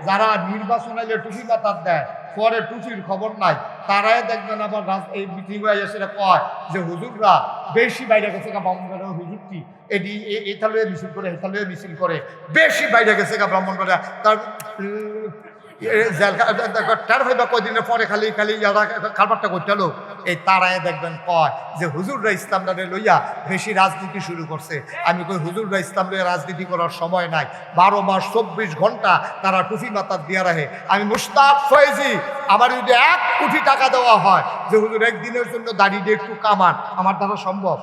যারা নির্বাচন আইলে টুপি মাথার দেয়, পরে টুপির খবর নাই, তারাই দেখবেন আবার এই মিটিং হয়ে এসে কয় যে হুজুররা বেশি বাইরে গেছে গা ব্রাহ্মণবাড়িয়া, হুজুরটি এটি এথালয়ে মিছিল করে হেথালয়ে মিছিল করে, বেশি বাইরে গেছে গা ব্রাহ্মণবাড়িয়া, তার তার ভাইবা কয়দিনের পরে খালি খালি খাবারটা করতে হলো। এই তারাই দেখবেন কয় যে হুজুররা ইসলামটা লইয়া বেশি রাজনীতি শুরু করছে। আমি কই হুজুররা ইসলাম লইয়া রাজনীতি করার সময় নাই, 12 মাস 24 ঘন্টা তারা টুপি মাথার দিয়া রাখে। আমি মুশতাক ফয়েজি, আমার যদি 1 কোটি টাকা দেওয়া হয় যে হুজুর একদিনের জন্য দাঁড়িয়ে একটু কামান, আমার দ্বারা সম্ভব?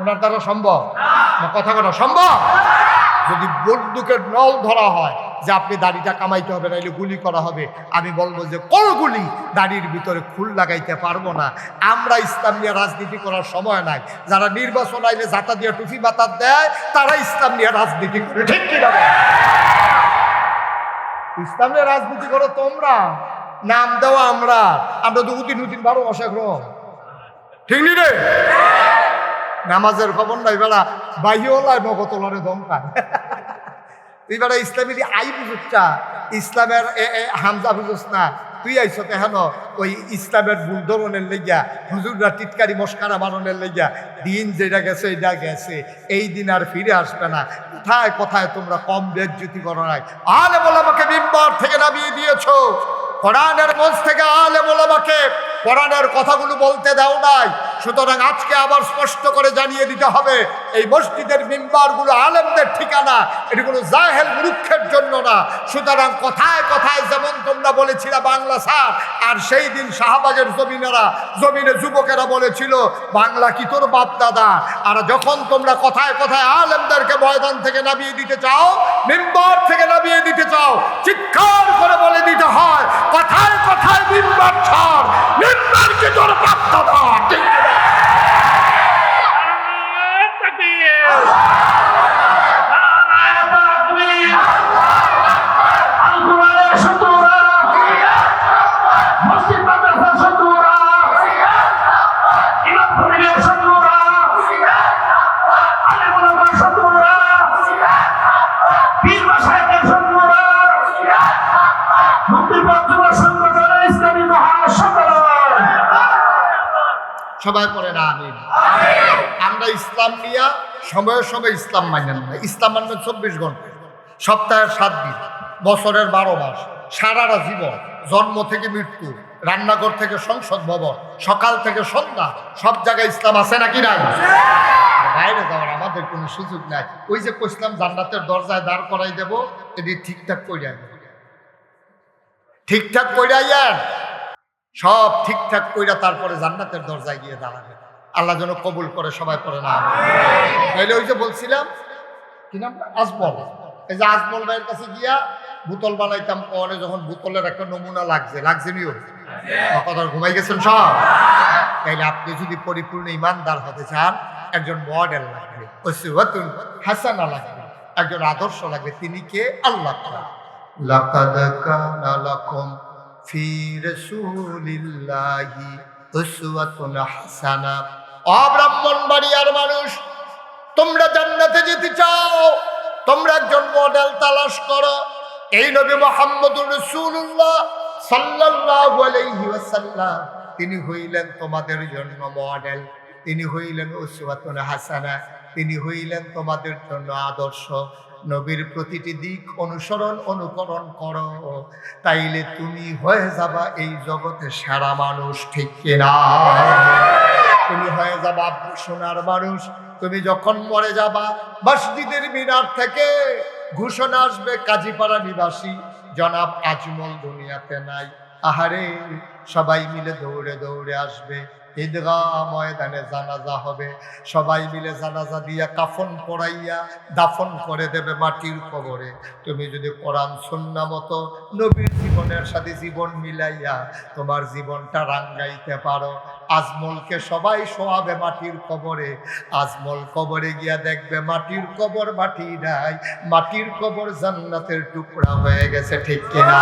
ওনার দ্বারা সম্ভব? কথা কথা সম্ভব? যদি বন্দুকের নল ধরা হয় যে আপনি দাড়িটা কামাইতে হবে নাইলে গুলি করা হবে, আমি বলবো যে কোন গুলি দাড়ির ভিতরে খুল লাগাইতে পারবো না। আমরা ইসলাম নিয়ে রাজনীতি করার সময় নাই। যারা নির্বাচন আইলে জাতা দিয়ে টুপি মাথার দেয় তারা ইসলাম নিয়ে রাজনীতি করে। ঠিক কি না? ইসলাম নিয়ে রাজনীতি করো তোমরা, নাম দেওয়া আমরা, আমরা তো উদিন 12 মাসে গ্রহ। ঠিক নি রে? নামাজের খবর নাই বেড়া, বাহিওলায় নগতলারে দমকায়। তুই বেড়া ইসলামের আই বুঝুচ্ছা, ইসলামের হামজা বুঝুস না। তুই আইস কেন ওই ইসলামের ভুল ধরনের লেগিয়া, হুজুররা টিটকারি মস্কারা মারণের লেগিয়া। দিন যেটা গেছে এটা গেছে, এই দিন আর ফিরে আসবে না। কোথায় কোথায় তোমরা কম বেজ্জতি করো নাই। আলেম ওলামাকে মিম্বার থেকে নামিয়ে দিয়েছো, কোরআনের মঞ্চ থেকে আলেম ওলামাকে কোরআনের কথাগুলো বলতে দাও নাই। সুতরাং আজকে আবার স্পষ্ট করে জানিয়ে দিতে হবে, এই মসজিদের মিম্বারগুলো আলেমদের ঠিকানা, এটি কোনো জাহেল মূর্খের জন্য না। সুতরাং কথায় কথায় যেমন তোমরা বলেছিলে বাংলা স্যার, আর সেই দিন শাহবাগের জমিনে যুবকেরা বলেছিল বাংলা কি তোর বাপ দাদা। আর যখন তোমরা কথায় কথায় আলেমদেরকে ময়দান থেকে নামিয়ে দিতে চাও, মিম্বার থেকে নামিয়ে দিতে চাও, চিৎকার করে বলে দিতে হয় কথায় কথায় মিম্বার ছাড়, মিম্বার কি তোর বাপ দাদা। সবাই পড়ে না আমিন। আমরা ইসলাম নিয়া সময়ে সময় ইসলাম মানেন না। ইসলাম মানবেন 24 ঘন্টা, সপ্তাহের 7 দিন, বছরের 12 মাস, সারাটা জীবন, জন্ম থেকে মৃত্যু। রান্নাঘর থেকে সংসদ ভবন, সকাল থেকে সন্ধ্যা, সব জায়গায় ইসলাম আছে নাকি নাই? বাইরে যাওয়ার আমাদের কোনো সুযোগ নাই। ওই যে কইসলাম জান্নাতের দরজায় দাঁড় করাই দেব, এটি ঠিকঠাক কইরা ঠিকঠাক কইরাইয়েন, সব ঠিকঠাক কইরা তারপরে জান্নাতের দরজায় গিয়ে দাঁড়াবে। আল্লাহ যেন কবুল করে, সবাই পড়ে না। তাইলে ওই যে বলছিলাম কি নাম, আজমল, এই যে আজমল ভাইয়ের কাছে গিয়া বোতল বানাইতাম, পরে যখন বোতলের একটা নমুনা লাগছে নিও কথা ঘুমাই গেছেন সব। তাইলে আপনি যদি পরিপূর্ণ ইমানদার হতে চান, একজন মডেল লাগবে, উসওয়াতুন হাসানা লাগবে, একজন আদর্শ লাগবে। তিনি কে? আল্লাহ তাআলা। লাকাদ কানা লাকুম ফি রাসূলিল্লাহি উসওয়াতুন হাসানা। ও ব্রাহ্মণবাড়িয়ার মানুষ, তোমরা জান্নাতে যেতে চাও, তোমরা একজন মডেল তালাশ করো। এই নবী মুহাম্মদুর রাসূলুল্লাহ সাল্লাল্লাহু আলাইহি ওয়াসাল্লাম, তিনি হইলেন তোমাদের জন্য মডেল, তিনি হইলেন উসওয়াতুন হাসানা, তিনি হইলেন তোমাদের জন্য আদর্শ। নবীর প্রতিটি দিক অনুকরণ করো, তাইলে তুমি হয়ে যাবা এই জগতে সেরা মানুষ, ঠিক কিনা? তুমি হয়ে যাবা সোনার মানুষ। তুমি যখন মরে যাবা, মসজিদের মিনার থেকে ঘোষণা আসবে, কাজীপাড়া নিবাসী জনাব আজমল দুনিয়াতে নাই। আহারে, সবাই মিলে দৌড়ে দৌড়ে আসবে, ঈদগাহ ময়দানে জানাজা হবে, সবাই মিলে জানাজা দিয়া কাফন পরাইয়া দাফন করে দেবে মাটির কবরে। তুমি যদি কোরআন সুন্নাহ মতো নবীর জীবনের সাথে জীবন মিলাইয়া তোমার জীবনটা রাঙ্গাইতে পারো, আজমলকে সবাই শোয়াবে মাটির কবরে। আজমল কবরে গিয়া দেখবে মাটির কবর মাটি নাই, মাটির কবর জান্নাতের টুকরা হয়ে গেছে, ঠিক কিনা?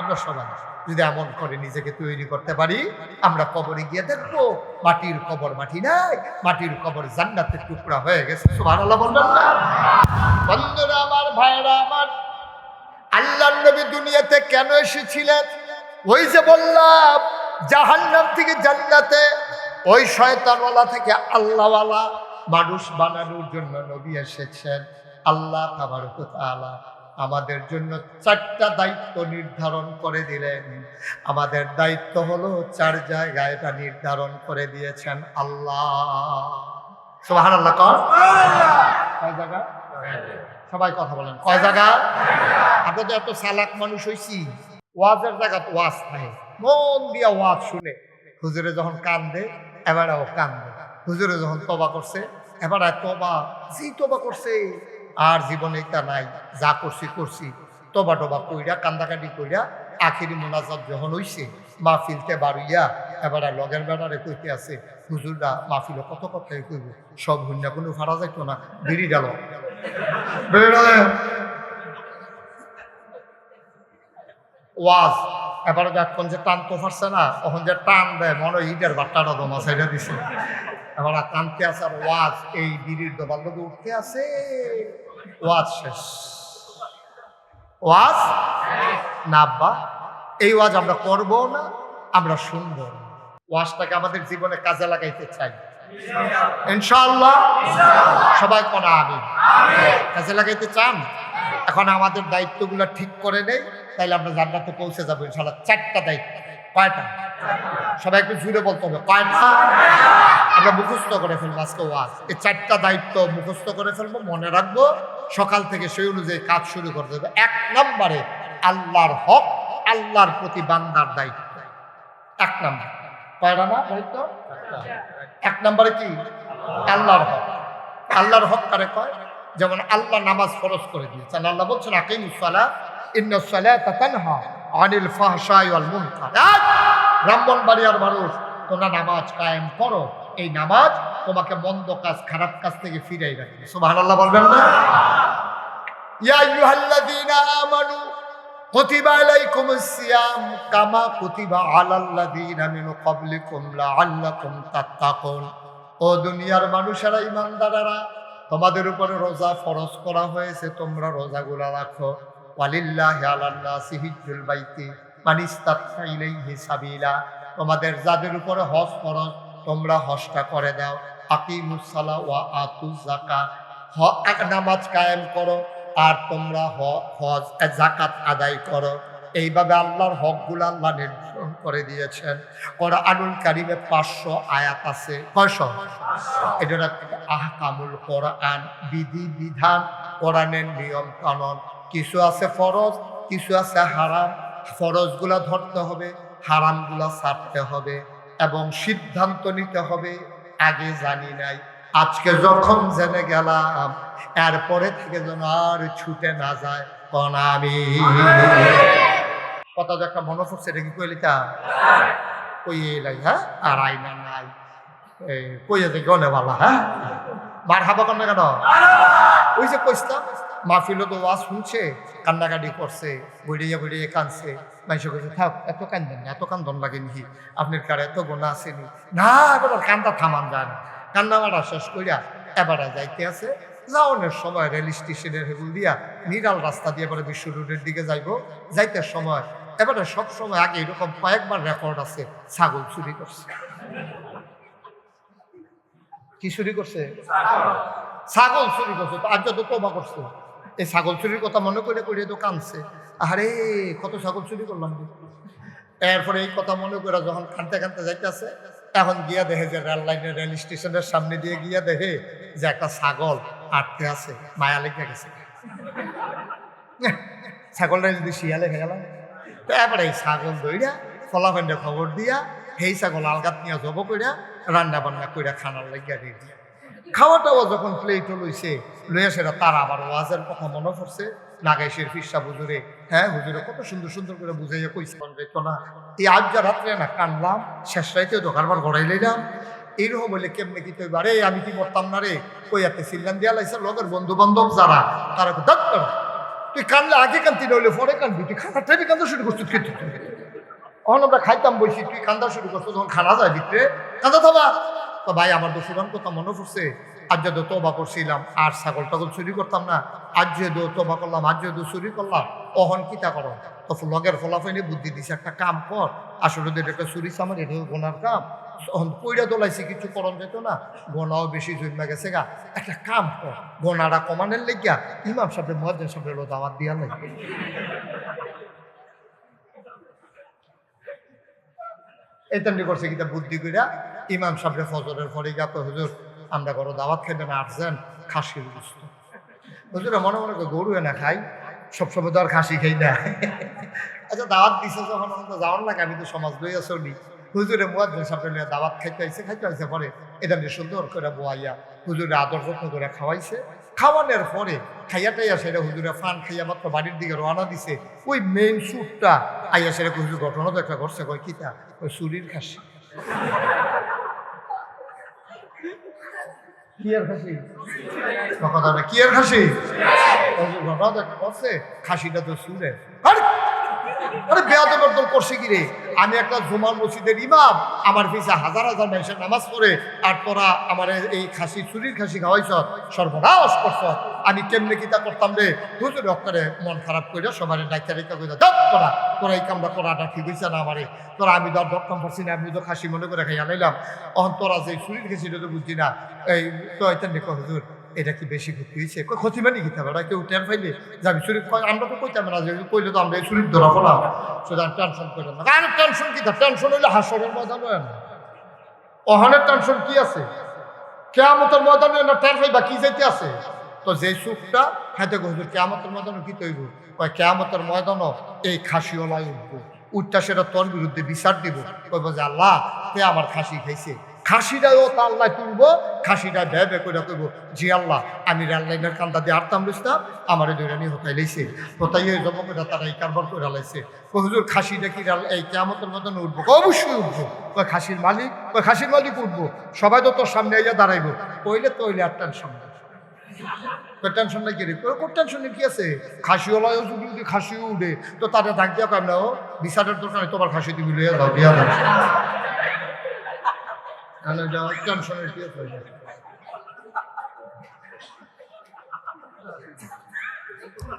আমরা সবাই যদি এমন করে নিজেকে তৈরি করতে পারি, আমরা কবরে গিয়ে দেখবো মাটির কবর মাটি নাই, মাটির কবর জান্নাতের টুকরা হয়ে গেছে। সুবহানাল্লাহ বলবেন না? বন্ধুরা আমার, ভাইরা আমার, আল্লাহর নবী দুনিয়াতে কেন এসেছিলেন? ওই যে বললাম, জাহান্নাম থেকে জান্নাতে, ওই শয়তানওয়ালা থেকে আল্লাহওয়ালা মানুষ বানানোর জন্য নবী এসেছেন। আল্লাহ তাবারক ওয়া তাআলা আমাদের জন্য 4টা দায়িত্ব নির্ধারণ করে দিলেন। আমাদের দায়িত্ব হলো 4 জায়গায় এটা নির্ধারণ করে দিয়েছেন আল্লাহ। সুবহানাল্লাহ। কয় জায়গা? সবাই কথা বলেন, কয় জায়গা? আমরা তো এত চালাক মানুষ হইছি, ওয়াজের জায়গা তো ওয়াজ নাই, মন দিয়া ওয়াজ শুনে। হুজুরে যখন কান্দে এবারেও কান্দে, হুজুরে যখন তওবা করছে এবারে তওবা, জি তওবা করছে, আর জীবনে এটা নাই, যা করছি তবা টবা কইরা কান্দাকাটি কইরা আখিরি মোনাজাত যখন হইছে, মাহফিলতে বাড়িয়া এবারে লগের বেড়ারে কইতে আছে, হুজুররা মাহফিলে কত কথাই কইব, সব হুন্না কোনো ফারা যাইতো না, বেরি গেল ওয়াজ। এবারে যখন যে টানতে পারছে না, তখন যে টান দেয় মনে হয় ইটের বাট্টাটা দমা সাইডে দিছে, এবার টানতে আছে আর ওয়াজ এই বিড়ির দোকান লোকে উঠতে আছে। ওয়াজ শেষ, ওয়াজ না আব্বা, এই ওয়াজ আমরা করবো না, আমরা শুনবো না। ওয়াজটাকে আমাদের জীবনে কাজে লাগাইতে চাই ইনশাআল্লাহ। সবাই কোন আমিন। কাজে লাগাইতে চান? এখন আমাদের দায়িত্বগুলো ঠিক করে নেই, তাইলে আমরা জান্নাতে পৌঁছে যাবো ইনশাআল্লাহ। 4টা দায়িত্ব। কয়টা? সবাই একটু জুড়ে বলতে হবে, কয়টা? আমরা মুখস্থ করে ফেলবো আজকে ওয়াজ। এই 4টা দায়িত্ব মুখস্থ করে ফেলবো, মনে রাখবো, সকাল থেকে সেই অনুযায়ী কাজ শুরু করে দেবো। 1 নম্বরে আল্লাহর হক, আল্লাহর প্রতি বান্দার দায়িত্ব। 1 নম্বর। কয়টা না দায়িত্ব? 1 নম্বরে কি? আল্লাহর হক। আল্লাহর হক কারে কয়? যেমন আল্লাহ নামাজ ফরজ করে দিয়েছেন। আল্লাহ বলছেন, আকিমুস সালাত ইন্নাস সালাতা তানহা আনিল ফাহশাই ওয়াল মুনকার। ব্রাহ্মণবাড়িয়ার মানুষ, তোমরা নামাজ কায়েম করো, এই নামাজ তোমাকে মন্দ কাজ, খারাপ কাজ থেকে ফিরাই রাখবে। সুবহানাল্লাহ বলবেন না? ইয়া আইয়ুহাল্লাযীনা আমানু কুতিবা আলাইকুমুস সিয়াম কামা কুতিবা আলাল্লাযীনা মিন ক্বাবলিকুম লাআল্লাকুম তাত্তাকুন। ও দুনিয়ার মানুষেরা, ঈমানদারেরা, তোমাদের উপরে রোজা ফরজ করা হয়েছে, তোমরা রোজাগুলো রাখো। ওয়ালিল্লাহি আলান নাসি হিজ্জুল বাইতি মান ইসতাতা ইলাইহি সাবিলা। তোমাদের যাদের উপরে হজ ফরজ, তোমরা হজটা করে দাও। আকিমুস সালাহ ওয়া আতুজ যাকাত, নামাজ কায়েম করো, আর তোমরা হজ জাকাত আদায় করো। এইভাবে আল্লাহর হকগুলো আল্লাহ নির্ধারণ করে দিয়েছেন। কোরআনুল কারিমে 500 আয়াত আছে। কয়শো? এটা থেকে আহকামুল কোরআন, বিধি বিধান, কোরআনের নিয়ম কানুন। কিছু আছে ফরজ, কিছু আছে হারাম। ফরজগুলা ধরতে হবে, হারামগুলা ছাড়তে হবে এবং সিদ্ধান্ত নিতে হবে আগে জানি নাই, আজকে যখন জেনে গেলাম এরপরে থেকে যেন আর ছুটে না যায়। কোন আমি কথা একটা মনে পড়ছে, এটা কি কইলিতা কই এলাই? হ্যাঁ, আর আইনা নাই কইয়া যে গনেওয়ালা। হ্যাঁ, মার হাবা কান্না কেন? ওই যে কইসলাম মাহফিল তো ওয়াজ শুনছে, কান্নাকাটি করছে, বইড়িয়ে বইড়িয়ে কানছে। মানুষ কইছে থাক, এত কান্দন না, এত কান্দন লাগে নাকি? আপনার কার এত গোনা আসেনি? না, এবার কান্দা থামান যায় না। কান্না মারা শেষ করিয়া এবারে যাইতে আছে। যাওয়ানোর সময় রেল স্টেশনের হেগুল দিয়া নিরাল রাস্তা দিয়ে এবারে বিশ্ব রোডের দিকে যাইব। যাইতে সময় এবারে সব সময় আগে এরকম কয়েকবার রেকর্ড আছে ছাগল চুরি করছে। কি চুরি করছে? ছাগল চুরি করছে। তো আজ তো তোবা করছে, এই ছাগল চুরির কথা মনে করে করে তো কাঁদছে। আরে কত ছাগল চুরি করলাম। এরপরে এই কথা মনে করে যখন কাঁদতে কাঁদতে যাইতেছে, এখন গিয়া দেখে যে রেল লাইনের রেল স্টেশনের সামনে দিয়ে গিয়া দেখে যে একটা ছাগল আটকে আছে। মায়া লেগে গেছে, ছাগলটা যদি শিয়ালে হয়ে গেলাম। তো এবারে এই ছাগল দইরা ফলাফেন্ডে খবর দিয়া সেই ছাগল আলগাত নিয়ে জব কইরা রান্না বান্না কইরা খানার লাগিয়া রেডি। খাওয়া টাওয়া যখন প্লেট লইছে, লইয়া সেটা তার আবার ওয়াজের কথা মনে পড়ছে। নাগাইশের ফিরসা হুজুরে, হ্যাঁ হুজুরে কত সুন্দর সুন্দর করে বুঝাইয়া কইছে যেত না। এই আজ যা রাত্রে না কানলাম, শেষ রাইতে দোকানবার গড়াই লইলাম। এইরকম বলে কেমনে কি তৈরি, আরে আমি কি করতাম না রে, কইয়াতে সিল্লান দিয়া লাইছে। লগের বন্ধু বান্ধব যারা তারা দাঁত কর, তুই কানলে আগে কান্তি নইলে পরে কানবি, তুই খানা টাইমে কান্দা শুরু করছিস। কিন্তু তখন আমরা খাইতাম বলছি, তুই কান্দা শুরু করছো যখন খানা যায় ভিতরে কান্দা থাবা। তো ভাই আমার দোষুরান কথা মনে পড়ছে, আজ যেহেতু তোবা করছিলাম আর ছাগল টাগল চুরি করতাম না, আজ যেহেতু তোবা করলাম, আজ যেহেতু চুরি করলাম, অহন কিতা করো? তো লগের ফলাফলে বুদ্ধি দিছে, একটা কাম কর, আসলে একটা চুরি সামান, এটা গোনার কাম। পইরা দোলাইছে, কিছু করণ যেত না, গোনাও বেশি জন্মা গেছে গা। একটা কাম কর, গোনাটা কমানের লেগিয়া ইমাম সাহেব মুয়াজ্জিন সাহেবের দাওয়াত দিয়া লাগে। এইটানি করছে কিতা বুদ্ধি কইরা ইমাম সাহেবের ফজরের পরে গিয়া তো হুজুর আমরা ঘরে দাওয়াত খাইবেন, আসছেন খাসির গোস্ত। হুজুরে মনে মনে করে গরু না খাই, সবসময় তো আর খাসি খাই না। আচ্ছা দাওয়াত দিছে যখন তো যাওয়ার লাগে, আমি তো সমাজ লইয়া চলি। হুজুরে মুয়াজ্জিন সাহেবের দাওয়াত খাইতে আইছে পরে এটা নিয়ে সুন্দর করে বোয়াইয়া হুজুরে আদর যত্ন করে খাওয়াইছে। খাওয়ানোর পরে খাইয়া টাইয়া সেটা হুজুরে ফান খাইয়া মাত্র বাড়ির দিকে রওনা দিছে। ওই মেইন স্যুটটা আইয়া সেটা হুজুর ঘটনা তো একটা করছে, কয় কিতা? ওই চুরির খাসি। কি আর খাসি? কি আর খাসি? ঘটনা তো একটা করছে, খাসিটা তো চুরে। আরে বেয়াদবের দল করছে কি রে? আমি একটা জুমার মসজিদের ইমাম, আমার পিছে হাজার হাজার মানুষের নামাজ পড়ে, আর তোরা আমার এই খাসি চুরির খাসি খাওয়াইছ, সর্বনাশ করছ। আমি কেমনে কিতা করতাম রে? হুজুর অক্ষরে মন খারাপ করে সবার ডাক্তার রেখা করে দাও, তোরা এই কামটা করাটা ঠিক হয়েছে না আমারে। তোরা আমি তো আর ধরতাম পারছি না, আমি তো খাসি মনে করে খাইয়া লাইলাম। অহন তোরা যে চুরির খাসিটা তো বুঝছি না। এই তো এটা দেখো হুজুর, এটা কি বেশি ক্ষতি হয়েছে? ক্ষতি মানে কি থাকবে? কেউ টের পাইলে যাবি চুরি, আমরা তো কইতাম না যে কইলে তো আমরা এই চুরির ধরা পড়াম। সুতরাং টেনশন করলাম না। কারণ টেনশন কি? টেনশন হইলে হাসরের ময়দান হয় না। অহনের টেনশন কি আছে? কিয়ামতের ময়দানে না টের পাইবা কি যাইতে আছে? তো যে সুখটা হাতে হুজুর কিয়ামতের ময়দানে কি তৈব? কয় কিয়ামতের ময়দানও এই খাসিওয়ালাই উঠবো, উঠটা সেটা তোর বিরুদ্ধে বিচার দিব। কইব যে আল্লাহ তে আমার খাসি খাইছে, খাসিটাও তা আল্লাহ তুলবো, খাসিটা ভেবে করে কইব জি আল্লাহ আমি রেল লাইনের কান্দা দিয়ে আটতাম বুঝতাম, আমার দৈরানি হতাই লাইছে, হতাই ওই জব করে তারা এই কারবার করে লাইছে। হুজুর খাসিটা কি এই কিয়ামতের মতন উঠবো? অবশ্যই উঠবো। ওই খাসির মালিক, ওই খাসির মালিক উঠবো, সবাই তো তোর সামনে আইয়া দাঁড়াইবো। কইলে তৈলে আর টেনশন নেই। টেনশন নাই কি রে? টেনশনের কি আছে? খাসিওয়ালাও যদি খাসিও উঠে তো তাদের ডাক দিয়া কাম না, ও বিচারের দোকানে তোমার খাসি তুমি লইয়া যাও, দিয়া দাও। টেনশনের কি আছে?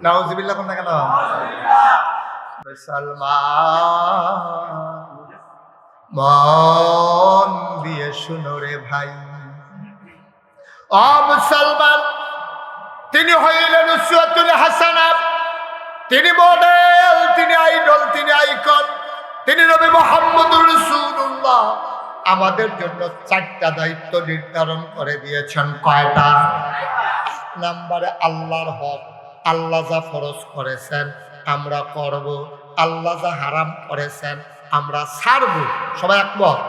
নাউজুবিল্লাহ কোন না কেন? মুসলমান মন দিয়ে শুনো রে ভাই, ও মুসলমান, তিনি হইলেন উসওয়াতুল হাসানাহ, তিনি মডেল, তিনি আইডল, তিনি আইকন, তিনি নবী মুহাম্মদুর রাসূলুল্লাহ। আমাদের জন্য 4টা দায়িত্ব নির্ধারণ করে দিয়েছেন। কয়টা? নাম্বারে আল্লাহর হক, আল্লাহ যা ফরজ করেছেন আমরা করব, আল্লাহ যা হারাম করেছেন আমরা ছাড়ব। সবাই একমত?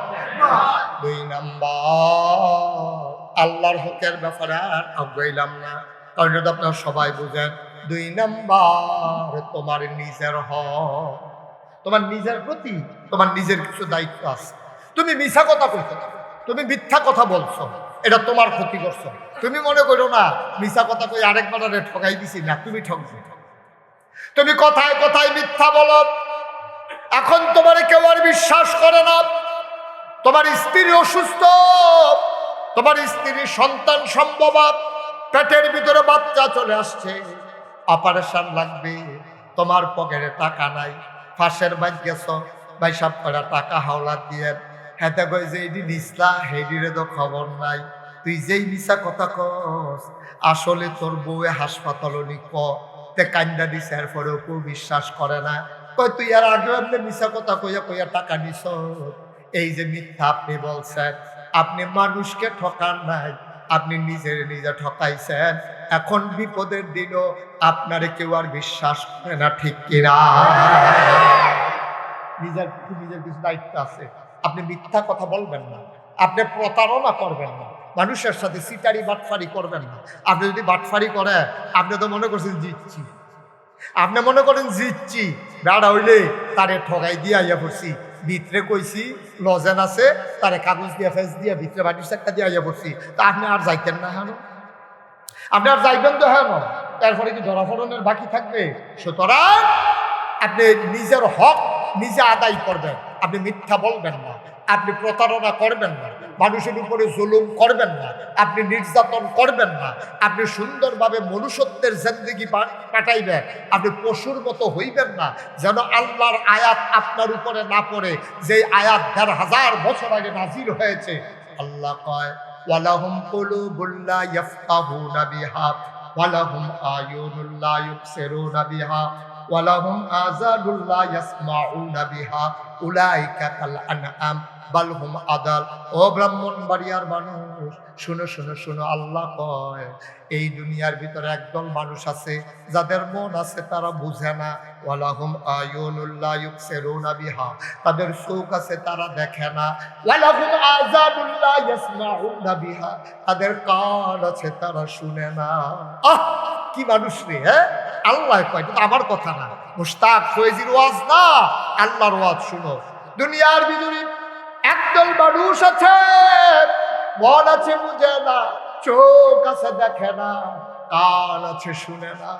2 নাম্বার আল্লাহর হকের ব্যাপারে আর আগাইলাম না, কারণ এটা আপনারা সবাই বুঝেন। 2 নাম্বার তোমার নিজের হক, তোমার নিজের প্রতি তোমার নিজের কিছু দায়িত্ব আছে। তুমি মিথ্যা কথা বলছো না, তুমি মিথ্যা কথা বলছো, এটা তোমার ক্ষতি করছো। তুমি মনে করো না মিথ্যা কথা কই আরেকবার ঠকাই দিছি, না, তুমি ঠকছো। তুমি কথায় কথায় মিথ্যা বলো, এখন তোমার কেউ আর বিশ্বাস করে না। তোমার স্ত্রী অসুস্থ, তোমার স্ত্রীর সন্তান সম্ভব, পেটের ভিতরে বাচ্চা চলে আসছে, অপারেশন লাগবে, তোমার পকেটে টাকা নাই, ফাঁসের বাইক গেছ, ভাই সব করা টাকা হাওলাত দিয়ে হেতে কই যে এটি নিসলা, হেডিরে তো খবর নাই। তুই যেই মিশা কথা কস, আসলে তোর বউয়ে হাসপাতাল তে কান্দা দিছে, এরপরেও কেউ বিশ্বাস করে না। কই তুই আর আগে আপনি মিশা কথা কইয়া কইয়া টাকা নিছ। এই যে মিথ্যা আপনি বলছেন, আপনি মানুষকে ঠকান নাই, আপনি নিজে ঠকাইছেন। এখন বিপদের দিনও আপনারে কেউ আর বিশ্বাস করে না, ঠিক কিনা? নিজের কিছু দায়িত্ব আছে। আপনি মিথ্যা কথা বলবেন না, আপনি প্রতারণা করবেন না, মানুষের সাথে সিটারি বাটফারি করবেন না। আপনি যদি বাটফারি করে, আপনি তো মনে করছেন জিতছি, আপনি মনে করেন জিতছি, বেড়া হইলে তারে ঠগাই দিয়ে আইয়া পড়ছি, ভিতরে কইছি লজেন আছে, তারে কাগজ দিয়ে ফেস দিয়ে ভিতরে বাটির চাক্কা দিয়ে আইয়া পড়ছি। তা আপনি আর যাইতেন না হেন, আপনি আর যাইবেন তো হেন, তারপরে কি ধরাফরণের বাকি থাকবে? সুতরাং আপনি নিজের হক নিজে আদায় করবেন। আপনি মিথ্যা বলবেন না, আপনি প্রতারণা করবেন না, মানুষের উপরে জুলুম করবেন না, আপনি নির্যাতন করবেন না, আপনি সুন্দরভাবে মনুষ্যত্বের জিন্দেগি কাটাইবেন। আপনি পশুর মতো হইবেন না, যেন আল্লাহর আয়াত আপনার উপরে না পড়ে, যে আয়াত ১,৫০০ বছর আগে নাজিল হয়েছে। আল্লাহ কয় ওয়ালাহুম কুলুবুল লা ইয়াফকাহুনা বিহা ওয়ালাহুম আয়ুনুল লা ইউবসিরুনা বিহা ওয়ালাহুম আযানুল লা ইয়াসমাউনা বিহা উলাইকা কাল আনআম বাল হুম আদাল। ও ব্রাহ্মণবাড়িয়ার মানুষ, শুনো শুনো শুনো, আল্লাহ কয় এই দুনিয়ার ভিতরে একদল মানুষ আছে যাদের মন আছে তারা বুঝে না। ওয়ালাহুম আয়ুনুল লা ইউবসিরুনা বিহা, তাদের চোখ আছে তারা দেখে না। ওয়ালাহুম আযানুল লা ইয়াসমাউনা বিহা, তাদের কান আছে তারা শুনে না। আহ, কি মানুষ রে! হ্যাঁ, আল্লাহ কয়, এটা আমার কথা না, মুশতাক ফয়েজির ওয়াজ না, আল্লাহর ওয়াজ শুনো। দুনিয়ার ভিতরে একদল মানুষ আছে, মন আছে বুঝে না, চোখ আছে দেখে না, কান আছে শুনে না।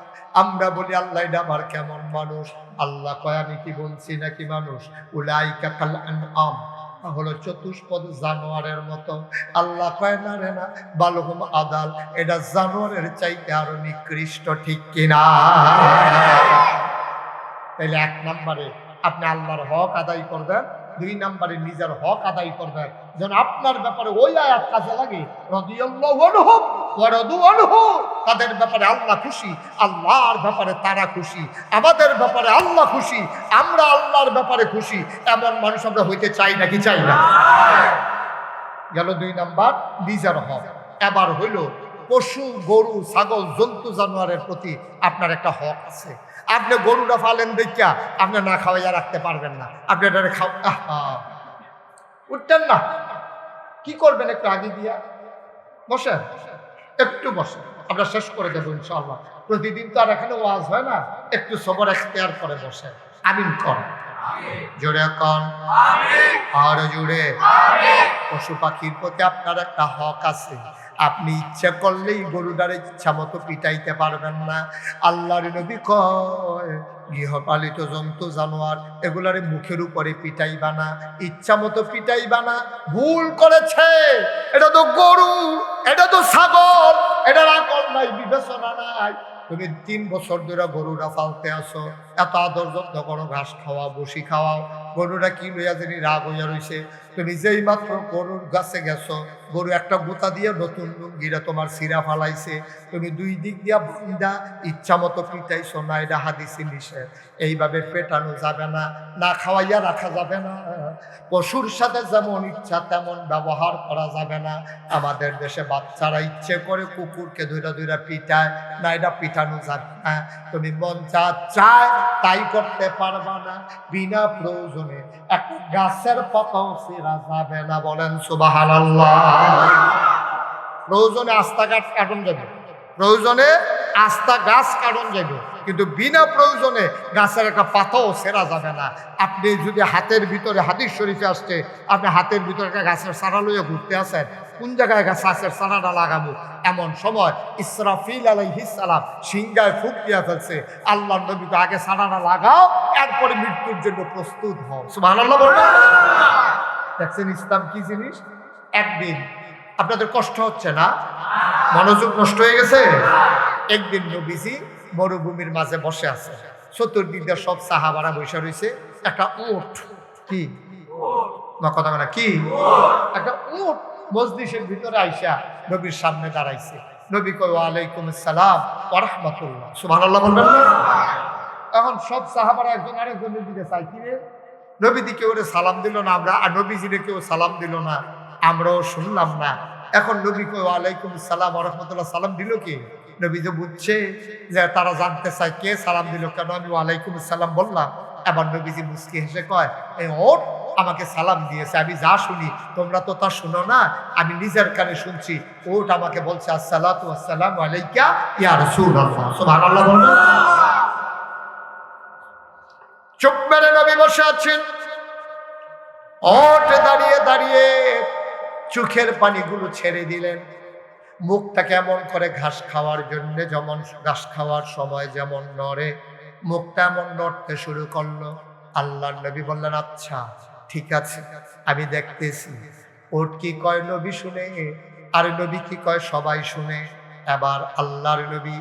আমরা বলি আল্লাহ এটা আবার কেমন মানুষ? আল্লাহ কয় আমি কি বলছি নাকি মানুষ? উলাইকা কাল আনআম, হলো চতুষ্পদ জানোয়ারের মতো। আল্লাহ কয় না রে না, বালহুম আদাল, এটা জানোয়ারের চাইতে আরো নিকৃষ্ট, ঠিক কিনা? তাইলে 1 নম্বরে আপনি আল্লাহর হক আদায় করবেন, 2 নম্বরে নিজের হক আদায় করবেন, যেন আপনার ব্যাপারে ওই আয়াত কাজে লাগে, রাদিয়াল্লাহু আনহুম ওয়া রাদু আনহু। তাদের ব্যাপারে আল্লাহ খুশি, আল্লাহর ব্যাপারে তারা খুশি, আমাদের ব্যাপারে আল্লাহ খুশি, আমরা আল্লাহর ব্যাপারে খুশি। এমন মানুষ আমরা হইতে চাই নাকি চাই না? গেল 2 নাম্বার নিজের হক। এবার হইল পশু, গরু, ছাগল, জন্তু জানোয়ারের প্রতি আপনার একটা হক আছে। আপনি গরুটা ফালেন দেখিয়া আপনি না খাওয়াইয়া রাখতে পারবেন না, আপনি এটা উঠতেন না, কি করবেন? একটু আগে দিয়া বসেন, একটু বসেন, আমরা শেষ করে দেবো ইনশাআল্লাহ। প্রতিদিন তো আর এখানে ওয়াজ হয় না, একটু সবর এখতিয়ার করে বসেন। আমিন কর, জোরে কন, আর জোরে। পশু পাখির প্রতি আপনার একটা হক আছে। আপনি ইচ্ছা করলেই গরুটার ইচ্ছা মতো পিটাইতে পারবেন না। আল্লাহর নবী কয় গৃহপালিত জন্তু জানোয়ার এগুলারে মুখের উপরে পিটাইবা না, ইচ্ছা মতো পিটাইবা না। ভুল করেছে, এটা তো গরু, এটা তো ছাগল, এটার আকল নাই, বিবেচনা নাই। তুমি 3 বছর ধরে গরুরা পালতে আসো, এত আদর যত্ন করো, ঘাস খাওয়াও, বসি খাওয়াও, গরুরা কি লইয়া জানি রাগ হইয়া রইছে। তুমি যেই মাত্র গরুর কাছে গেছো, গরু একটা গুতা দিয়ে নতুন লুঙ্গিরা তোমার সিরা ফালাইছে, তুমি দুই দিক দিয়া বান্দা ইচ্ছা মতো পিটাইছো না, এটা হাদিসে নিষেধ। এইভাবে পেটানো যাবে না, না খাওয়াইয়া রাখা যাবে না, পশুর সাথে যেমন ইচ্ছা তেমন ব্যবহার করা যাবে না। আমাদের দেশে বাচ্চারা ইচ্ছে করে কুকুরকে ধইরা ধইরা পিটায়, না, এটা পিটানো যাবে না। তুমি মন চায় তাই করতে পারবা না। বিনা প্রয়োজনে একটা গাছের পাতাও ছেঁড়া যাবে না, বলেন সুবহানাল্লাহ। প্রয়োজনে আস্থা গাছ কাটন যাবে, প্রয়োজনে আস্থা গাছ কাটন যাবে, কিন্তু বিনা প্রয়োজনে গাছের একটা পাতাও ছেঁড়া যাবে না। আপনি যদি হাতের ভিতরে, হাদিস শরীফে আসছে, আপনি হাতের ভিতরে একটা গাছের চারা লইয়া ঘুরতে আসেন, কোন জায়গায় গাছের চারাটা লাগাবো, এমন সময় ইসরাফিল আলাইহিস সালাম সিংহায় ফুঁক দিয়া ফেলছে। আল্লাহর নবীকে আগে চারাটা লাগাও, এরপরে মৃত্যুর জন্য প্রস্তুত হও। সুবহানাল্লাহ বলবেন। দেখছেন ইসলাম কি জিনিস। একদিন আপনাদের কষ্ট হচ্ছে না, মনোযোগ নষ্ট হয়ে গেছে। একদিন নবীজি মরুভূমির মাঝে বসে আছে, চতুর্দিকে সব সাহাবারা বসে রয়েছে। একটা উট, কি কথা বলে, কি একটা উট মজলিসের ভিতরে আইসা নবীর সামনে দাঁড়াইছে। নবী কয় ওয়ালাইকুম আসসালাম ওয়া রাহমাতুল্লাহ। সুবহানাল্লাহ বলবেন না। এখন সব সাহাবারা একজন আরেকজনের দিকে চাই, কি রে, নবীজি কেউ সালাম দিল না, আমরা আর নবীজিরে কেউ সালাম দিল না, আমরাও শুনলাম না। এখন নবী কয় ওয়ালাইকুম আসসালাম ওয়া রাহমাতুল্লাহ, সালাম দিল কি? নবী যে বুঝছে যে তারা জানতে চায় কে সালাম দিল, কেন আমি ওয়ালাইকুম আসসালাম বললাম। এবার নবীজি মুস্কি হেসে কয়, এই ওট আমাকে সালাম দিয়েছে, আমি যা শুনি তোমরা তো তা শুনো না, আমি নিজের কানে শুনছি। ওট আমাকে বলছে আসসালাতু ওয়াসসালামু আলাইকা ইয়া রাসূলুল্লাহ। সুবহানাল্লাহ বলবেন। চুপ মেরে নবী বসে আছেন। ওট দাঁড়িয়ে দাঁড়িয়ে চোখের পানিগুলো ছেড়ে দিলেন। মুখটা কেমন করে ঘাস খাওয়ার জন্য, যেমন ঘাস খাওয়ার সময় যেমন নড়ে, মুখটা এমন নড়তে শুরু করলো। আল্লাহর নবী বললেন, আচ্ছা ঠিক আছে, আমি দেখতেছি। ওট কি কয় নবী শুনে, আর নবী কি কয় সবাই শুনে। এবার আল্লাহর নবী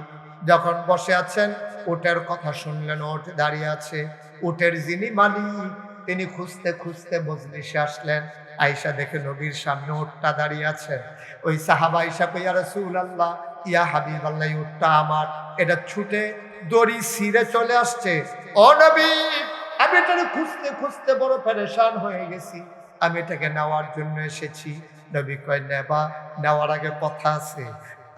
যখন বসে আছেন, ওটের কথা শুনলেন। ওট দাঁড়িয়ে আছে, ওটের যিনি মালিক তিনি খুঁজতে খুঁজতে মজলিসে আসলেন। আয়েশা দেখে নবীর সামনে ওটটা দাঁড়িয়ে আছেন। ওই সাহাবা আয়েশা কই, ইয়া রাসূলুল্লাহ, ইয়া হাবিবাল্লাহ, ওটটা আমার। এটা ছুটে দড়ি ছিঁড়ে চলে আসছে। ও নবী, আমি এটাকে খুঁজতে খুঁজতে বড় পেরেশান হয়ে গেছি, আমি এটাকে নেওয়ার জন্য এসেছি। নবী কয়, নেওয়ার আগে কথা আছে।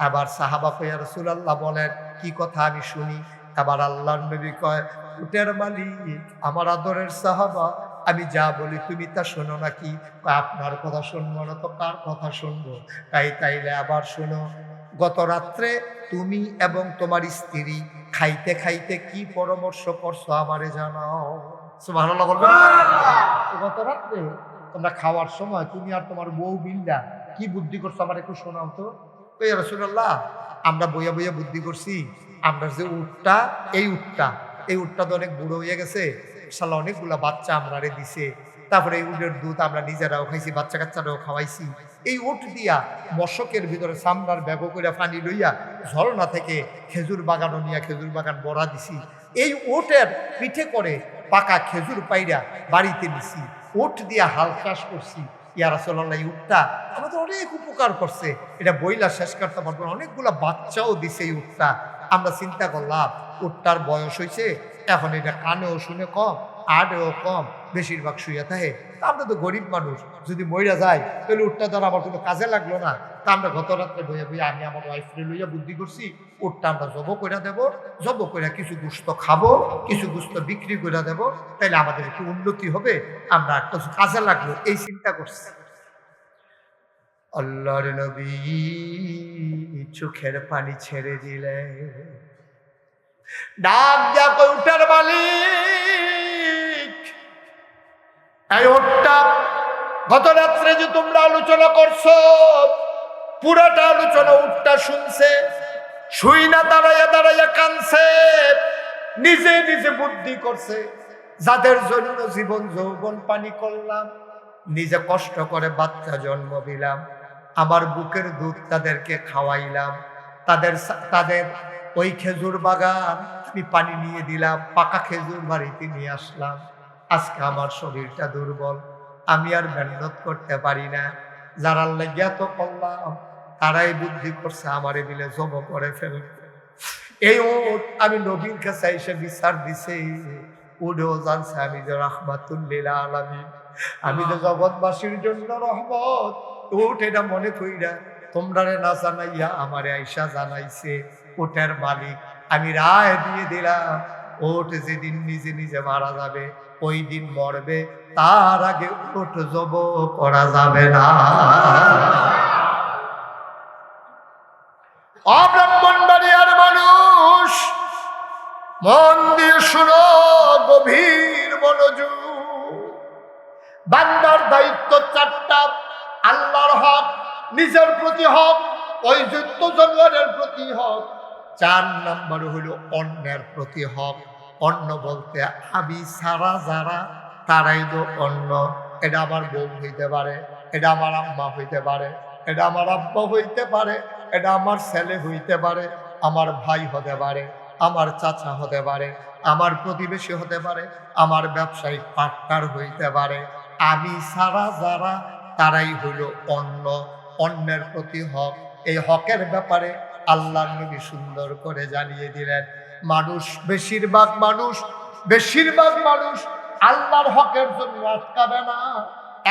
আবার সাহাবা কয়, ইয়া রাসূলুল্লাহ বলেন, কি কথা আমি শুনি। আবার আল্লাহর নবী কয়, উটের মালিক আমার আদরের সাহাবা, আমি যা বলি তুমি তা শোনো নাকি? আপনার কথা শুনবো না তো কার কথা শুনবো? তাইলে আবার শোনো, গত রাত্রে তুমি এবং তোমার স্ত্রী খাইতে খাইতে কি পরামর্শ করছো আমারে জানাও। সুবহানাল্লাহ বলবেন। গত রাত্রে তোমরা খাওয়ার সময় তুমি আর তোমার বউ বিল্লা কি বুদ্ধি করছো আমার একটু শোনাও তো। ইয়া রাসূলুল্লাহ, আমরা বইয়া বইয়া বুদ্ধি করছি, আমরা যে উটটা, এই উটটা তো অনেক বুড়ো হয়ে গেছে, শালা অনেকগুলা বাচ্চা আমরা দিছে। তারপরে এই উটের দুধ আমরা নিজেরাও খাইছি, বাচ্চা কাচ্চারাও খাওয়াইছি। এই উট দিয়া মশকের ভিতরে সামনার ব্যাগ করে পানি লইয়া ঝর্ণা থেকে খেজুর বাগানও নিয়ে খেজুর বাগান বড়া দিছি। এই উটের পিঠে করে পাকা খেজুর পাইরা বাড়িতে নিছি, উট দিয়া হাল চাষ করছি। ইয়া রাসূলুল্লাহ, এই উটটা আমাদের অনেক উপকার করছে, এটা বইলা শেষ করতে পারবো না, অনেকগুলা বাচ্চাও দিছে এই উটটা। আমরা চিন্তা করলাম উটটার বয়স হয়েছে, এখন এটা কানেও শুনে কম, আড়েও কম, বেশিরভাগ শুয়ে থাকে। তা আমরা তো গরিব মানুষ, যদি মইরা যায় তাহলে উটটা ধর আমার কোনো কাজে লাগলো না। তা আমরা গত রাত্রে বইয়া বইয়া আমি আমার ওয়াইফরে লইয়া বুদ্ধি করছি, উটটা আমরা জব করে দেবো, জব করে কিছু গোস্ত খাবো, কিছু গোস্ত বিক্রি করে দেবো, তাইলে আমাদের একটু উন্নতি হবে, আমরা একটা কাজে লাগলো, এই চিন্তা করছি। আল্লাহর নবী চোখের পানি ছেড়ে দিলে, ডাক দিয়া কই, উটের মালিক, এই উটটা গত রাত্রে যে তোমরা আলোচনা করছো, পুরাটা আলোচনা উটটা শুনছে, শুই না দাঁড়াইয়া দাঁড়াইয়া কানছে, নিজে নিজে বুদ্ধি করছে। যাদের জন্য জীবন যৌবন পানি করলাম, নিজে কষ্ট করে বাচ্চা জন্ম দিলাম, আমার বুকের দুধ তাদেরকে খাওয়াইলাম, তাদের ওই খেজুর বাগান আমি পানি নিয়ে দিলাম, পাকা খেজুর বাড়িতে নিয়ে আসলাম, আজকে আমার শরীরটা দুর্বল, আমি আর মেহনত করতে পারি না। যারা লাগিয়া তো করলাম তারাই বুদ্ধি করছে আমারে দিলে জব করে ফেলবে। এই উট আমি নবীর কাছে এসে বিচার দিছে, উডেও জানছে আমি যে রাহমাতুল্লিল আলামিন, আমি তো জগৎবাসীর জন্য রহমত। উট এটা মনে কইরা তোমরারে না জানাইয়া আমারে আইসা জানাইছে। উটের মালিক আমি রায় দিয়ে দিলাম, উট যেদিন নিজে নিজে মারা যাবে ওই দিন মরবে, তার আগে উট জব করা যাবে না। অব্রাহ্মণবাড়িয়ার মানুষ মন দিয়ে শুনো, গভীর মনোযোগ। বান্দার দায়িত্ব চারটা: আল্লাহর হক, নিজের প্রতি হক, ওই যুদ্ধ জনগণের প্রতি হক। 4 নম্বর হইল অন্যের প্রতি হক। অন্য বলতে আমি সারা যারা তারাই তো অন্য। এটা আমার বউ হইতে পারে, এটা আমার আম্মা হইতে পারে, এটা আমার আব্বা হইতে পারে, এটা আমার ছেলে হইতে পারে, আমার ভাই হতে পারে, আমার চাচা হতে পারে, আমার প্রতিবেশী হতে পারে, আমার ব্যবসায়িক পার্টনার হইতে পারে। আমি সারা যারা তারাই হইল অন্য। অন্যের প্রতি হক। এই হকের ব্যাপারে আল্লাহর নবী সুন্দর করে জানিয়ে দিলেন। বেশিরভাগ মানুষ আল্লাহর হকের জন্য আটকাবে না।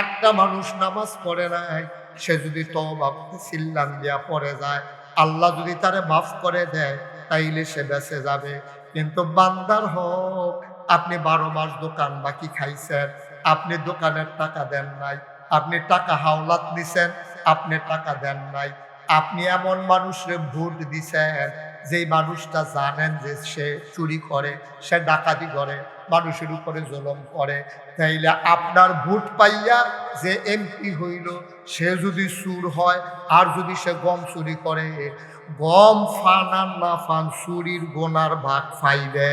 একটা মানুষ নামাজ পড়ে নাই, সে যদি তওবা সিল্লাম দিয়া পড়ে যায়, আল্লাহ যদি তারে মাফ করে দেয় তাইলে সে বেঁচে যাবে। কিন্তু বান্দার হক, আপনি 12 মাস দোকান বাকি খাইছেন, আপনি দোকানের টাকা দেন নাই, আপনি টাকা হাওলাত নিছেন, আপনি টাকা দেন নাই, আপনি এমন মানুষরে ভোট দিছেন যেই মানুষটা জানেন যে সে চুরি করে, সে ডাকাতি করে, মানুষের উপরে জুলুম করে, তাইলে আপনার ভোট পাইয়া যে এমপি হইল সে যদি চুর হয় আর যদি সে গম চুরি করে, গম ফান আর না ফান চুরির গোনার ভাগ পাইবে।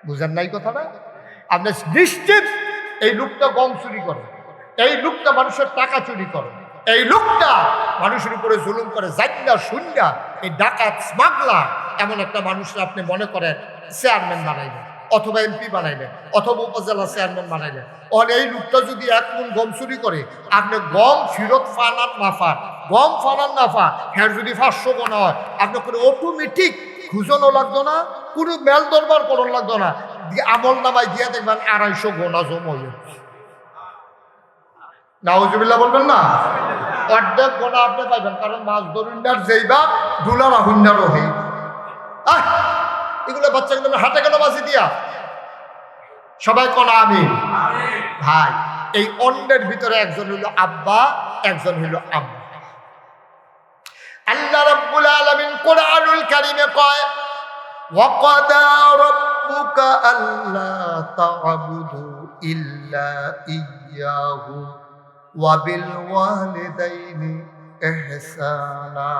বুঝেন নাই কথাটা? আপনি নিশ্চিত এই লোকটা গম চুরি করে, এই লোকটা মানুষের টাকা চুরি করে, এই লোকটা মানুষের উপরে জুলুম করে, জাইন্না শুননা এই ডাকাত স্মাগলার এমন একটা মানুষের আপনি মনে করেন চেয়ারম্যান বানাইলেন, অথবা এমপি বানাইলেন, অথবা উপজেলা চেয়ারম্যান বানাইলেন। এই লোকটা যদি 1 মণ গম চুরি করে, আপনি গম ফিরত ফান আর না ফান, গম ফান আর না ফান, হ্যাঁ যদি 500 গোনা হয়, আপনি করে অটোমেটিক খুঁজনও লাগতো না, কোনো মেল দরবার করন লাগতো না, আমল নামায় দিয়ে দেখবেন 250 গোনা জমা হয়ে। নাউজুবিল্লাহ বলবেন না? অর্ধেক গোনা আপনি পাইবেন, কারণ মাছ ধরুন্ডার যেইবা দুলার আহুন্ডারও হই। এগুলো বাচ্চাগুলো হাতে গেল বাজি দিয়া সবাই কোনা আমি ভাই। এই অন্যের ভিতরে একজন হইল আব্বা, একজন হইল আম্মা। আল্লাহ রাব্বুল আলামিন কোরআনুল কারীমে কয়, ওয়াকাদা রাব্বুকা আল্লা তা'বুদু ইল্লা ইয়্যাহু ওয়া বিল ওয়ালিদাইনি ইহসানা।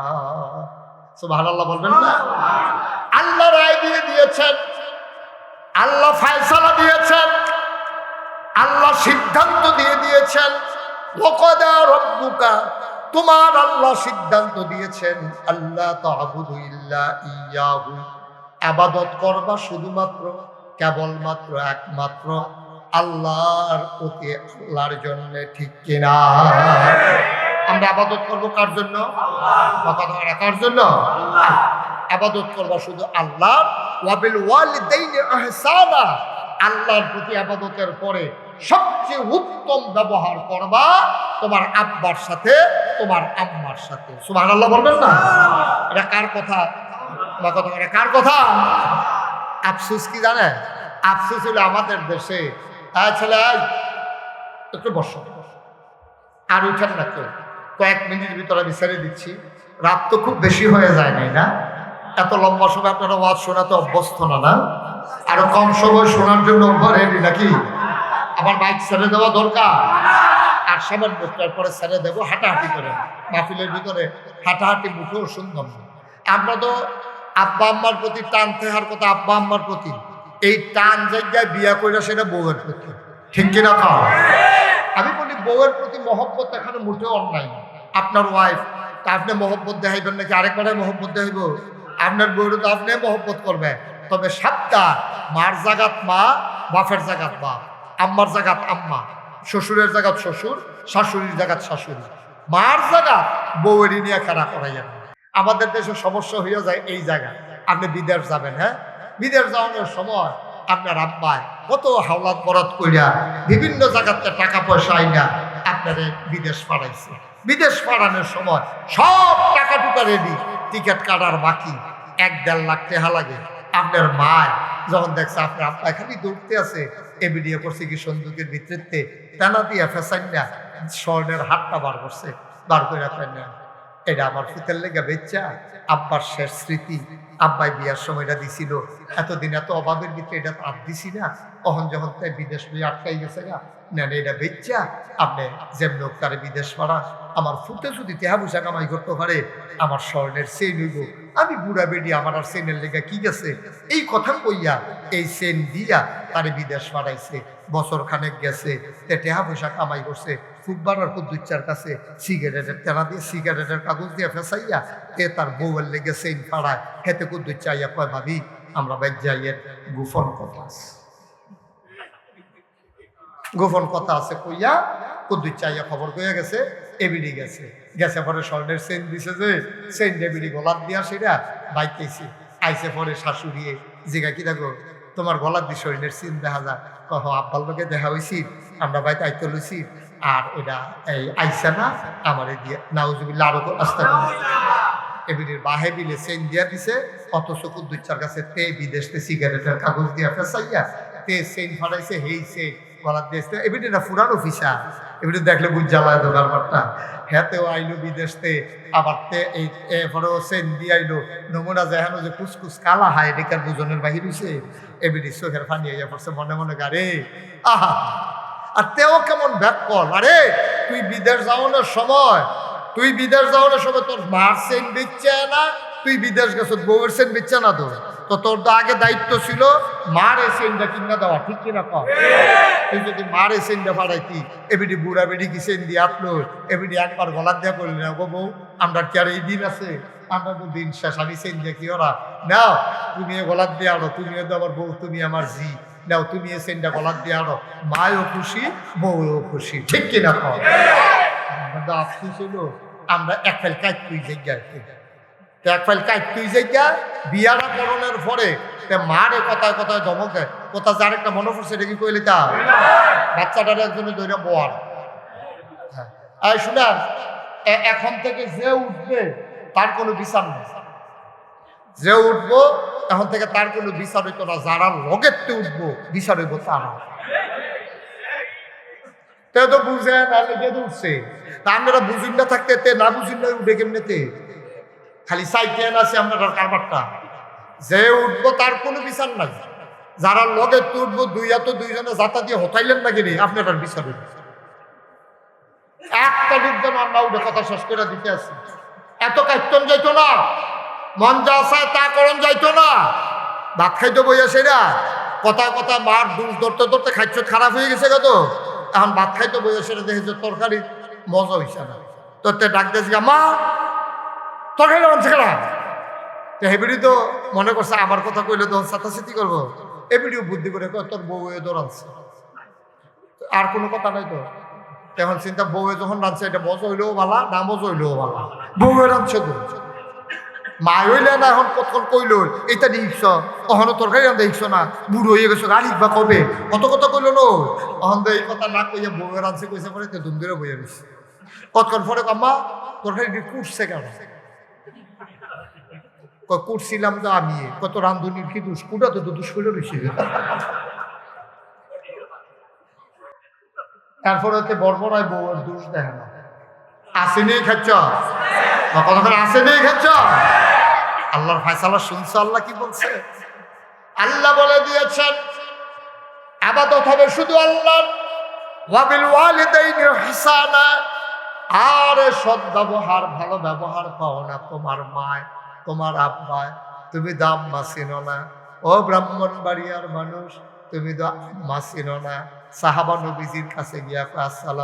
সুবহানাল্লাহ বলবেন না? আল্লাহ রায় দিয়ে দিয়েছেন, আল্লাহ ফয়সালা দিয়েছেন, আল্লাহ সিদ্ধান্ত দিয়ে দিয়েছেন। ওয়াকাদা রাব্বুকা, তোমার আল্লাহ সিদ্ধান্ত দিয়েছেন, আল্লাহ তা'বুদু ইল্লা ইয়্যাহু, ইবাদত করবা শুধুমাত্র কেবলমাত্র একমাত্র আল্লাহর প্রতি, আল্লাহর জন্য। ঠিক কিনা? আমরা ইবাদত করব কার জন্য? কার জন্য? ইবাদত করবা শুধু আল্লাহর। ওয়া বিল ওয়ালিদাইনি ইহসানা, আল্লাহর প্রতি ইবাদতের পরে সবচেয়ে উত্তম ব্যবহার করবা তোমার আব্বার সাথে, তোমার আম্মার সাথে। সুবহানাল্লাহ বলবেন না? এটা কার কথা? কার কথা? আফসোস কি জানে? আফসোস হলো আমাদের দেশে, ছেলে একটু বসো, আর উঠেন না কেউ, কয়েক মিনিট ভিতরে আমি ছেড়ে দিচ্ছি। রাত তো খুব বেশি হয়ে যায় নাই না? এত লম্বা সময় আপনারা ওয়াজ শোনাতে অভ্যস্ত না, না? আরো কম সময় শোনার জন্য রেডি নাকি? আবার বাইক ছেড়ে দেওয়া দরকার, আর সামান্য পরে ছেড়ে দেবো, হাঁটাহাঁটি করে। মাহফিলের ভিতরে হাঁটাহাঁটি মুখেও সুন্দর না। আমরা তো আব্বা আম্মার প্রতি টান থাকার কথা, আব্বা আম্মার প্রতি এই টান জায়গায় বিয়া করে সেটা বউয়ের প্রতি। ঠিক কিনা? খাও। আমি বলি বউয়ের প্রতি মহব্বত এখানে মোটেও অন্যায়। আপনার ওয়াইফ তা আপনি মহব্বত দেখাইবেন নাকি আরেকবারে মহব্বত দেখাইব? আপনার বউয়ের তো আপনি মহব্বত করবেন, তবে সাবধান, মার জাগাত মা, বাপের জাগাত বাপ, আম্মার জাগাত আম্মা, শ্বশুরের জাগাত শ্বশুর, শাশুড়ির জাগাত শাশুড়ি, মার জাগাত বউয়েরই নিয়ে খেলা করাইয়া। আমাদের দেশে সমস্যা হইয়া যায় এই জায়গায়। আপনি বিদেশ যাবেন, হ্যাঁ, বিদেশ যাওয়ানোর সময় আপনার আব্বায় কত হাওলাত বরাত কইরা বিভিন্ন জায়গাতে টাকা পয়সা আইনা আপনারে বিদেশ পাঠাইছে। বিদেশ পাঠানোর সময় সব টাকা টুকা রেডি, টিকিট কাটার বাকি 1-1.5 লাখ টাকা লাগে। আপনার মা যখন দেখছে আপনার আব্বা খালি দৌড়তে আছে, এবিডিও করছে কি সন্দুকের ভিতরে টানা দিয়া ফেসাই না স্বর্ণের হাতটা বার করছে, বার করে রাখেন না, এটা আমার ফুতের লেগে বেচ্চা আব্বার শেষ স্মৃতি। আব্বাই বিয়ার সময়টা দিছিল, এতদিন এত অভাবের ভিতরে এটা তো আর দিছি না, তখন যখন তাই বিদেশ নিয়ে আটকাই গেছে না, না এটা বেচ্চা আপনি যেমন তারে বিদেশ পাড়া। আমার ফুটে যদি তেহা পয়সা কামাই করতে পারে, আমার স্বর্ণের চেন হইব। আমি বুড়া বেডি, আমার আর চেনের লেগে কি গেছে, এই কথা কইয়া এই চেন দিয়া তারে বিদেশ পাঠাইছে। বছর খানেক গেছে, টেহা পয়সা কামাই করছে। ফুটবার কুদ্দুচ্চার কাছে সিগারেটের তেনা দিয়ে সিগারেটের কাগজ দিয়ে ফেসাইয়া তার বউয়ের লেগে চেন ফাড়ায়। হেতে কুদ্দুচ্চাইয়া কয়, ভাবি আমরা বাইক যাইয়ের গোপন কথা আছে, গোপন কথা আছে কইয়া কুদ্দুচ্চাইয়া খবর কইয়া গেছে। এবিডি গেছে, গেছে পরে স্বর্ণের চেন দিছে, যে চেন এবিডি গলার দিয়া সেটা বাইকেছি। আইসে পরে শাশুড়িয়ে জিগা কি দেখো তোমার গলার দিয়ে স্বর্ণের চেন দেখা যায়, কহ আব্বার লোকে দেখা হয়েছি, আমরা বাইতে আইতে লইছি, আর এটা এই আইসা না আমার দিয়ে নাউজুবিল্লাহ আরো আসতে এবিডির বাহে বিলে চেন দিয়া দিছে। অথচ কুদ্দুচ্চার কাছে তে বিদেশে সিগারেটের কাগজ দিয়া ফেসাইয়া তে চেন ফাটাইছে, হেই চেন গলার দিয়েছে। এবিডি না ফুরানো ফিসা, এবিডি দেখলে বুঝ জ্বালায় দোকান পাটটা। হ্যাঁতেও আইলো বিদেশতে, আবার তে এই এরপরেও চেন দিয়ে আইলো। নমুনা যেহানো যে কুচকুচ কালা হায় এদিকার দুজনের বাহির হইছে। এবিডি চোখের পানি আইয়া পড়ছে, মনে মনে গারে আহা। আর তেও কেমন ব্যাক কল, আরে তুই বিদেশ যাওয়ানোর সময়, তুই বিদেশ যাওয়ানোর সময় তোর মার চেন বেচছে না, তুই বিদেশ গেছ বউয়ের চেন বেচছে না, তো তোর তো আগে দায়িত্ব ছিল মার এই চেনটা কিনা দেওয়া, ঠিক কিনা কম। তুই যদি মার এই চেনটা ফাড়াইতি, এবিডি বুড়া বেডি কি চেন দিয়ে আপলো, এবিডি একবার গলার দেওয়া করলি না, গো বউ আমরা কি আর এই দিন আছে, আমরা তো দিন শেষ, আমি চেন দিয়ে কি ওরা নাও, তুমি গলার দিয়ে আনো, তুমিও তো আমার বউ, তুমি আমার জি, নাও তুমি এই চেনটা গলার দিয়ে আনো। মায়ও খুশি, বউও খুশি, ঠিক কিনা কম। আমরা আপনি ছিল আমরা এক ফাইল কাজ তুই জায়গায়, এক ফাইল কাজ তুই জায়গা বিয়ারা করণের পরে মারে কথায় কথায় ধমক দেয়, কোথা যার একটা মনে পড়ছে এটা কি কইলে তা বাচ্চাটার একজনে দৈরা বোয়ার। হ্যাঁ শুনান, এখন থেকে যে উঠবে তার কোনো বিচার নেই, যে উঠবো এখন থেকে তার কোনো বিচার হইতো না, যারা লগেতে উঠবো বিচার হইব তারা। তে তো বুঝে না লেগে উঠছে, তা আমরা বুঝুন না থাকতে তে না বুঝুন না উঠে কেমনেতে, খালি সাইকেল আছে আপনার কারবারটা। যে উঠবো তার কোনো বিচার নাই, যারা লগে উঠবো দুইজনে যাতা দিয়ে হতাইলেন না কিনি আপনার বিচার হইব। একটা লোকজন আমরা উঠে কথা শেষ করে দিতে আসি, এত কাইতন যাইতো না, মন যা চায় তা করণ যাইতো না। ভাত খাইতে বইয়া সেরা কথা কথা মার দুধ ধরতে ধরতে খাইছ খারাপ হয়ে গেছে কত, এখন ভাত খাইতে বইয়া সেটা দেখেছে তরকারি মজা হইছে না, তোর ডাক দিয়েছি মা তরকারি আনছে খেলা। তো হেবিডি তো মনে করছে আমার কথা কইলে তো সাতাসাতি করবো, এবিডিও বুদ্ধি করে তোর বউ দৌড়ানছে, আর কোনো কথা নাই তো। তখন চিন্তা বউয়ে যখন রাঁধছে এটা মজা হইলেও ভালা, না মজা হইলেও ভালা, বউয়ে রাঁধছে তো মা হইলে না। এখন কতক্ষণ কইল এইটা দেখছ, কখনো তরকারি রান্ধা দেখছ না, বুড়ো হয়ে গেছো গাড়ি বা কবে কত কথা কইল নো, তখন তো এই কথা না কইয়া বউয়ে রাঁধছে কইছে পরে তো ধুম ধরে বইয়া রয়েছে। কতক্ষণ পরে আম্মা তরকারি কুটছে কেন, কুটছিলাম তো আমি, কত রান্ধুনির কি দুষ, কুটা তো দুষ করে রয়েছে। তারপরে হচ্ছে বর্বরায় বউয়ের দোষ দেখে না, আসেনি খাচ্ছ কতক্ষণ আসেনি খাচ্ছ। আল্লাহর ফায়সালা শুনছো, আল্লাহ কি বলছে, আল্লাহ বলে দিয়েছেন ইবাদত হবে শুধু আল্লাহর, ওয়া বিল ওয়ালিদাইনি ইহসানা, আর সৎ ব্যবহার ভালো ব্যবহার পাও না তোমার মায় তোমার আব্বায়, তুমি দাম মাসিনো না। ও ব্রাহ্মণবাড়িয়ার মানুষ, তুমি তো মাসিনো না। সাহাবা নবীজির কাছে গিয়া আসসালাম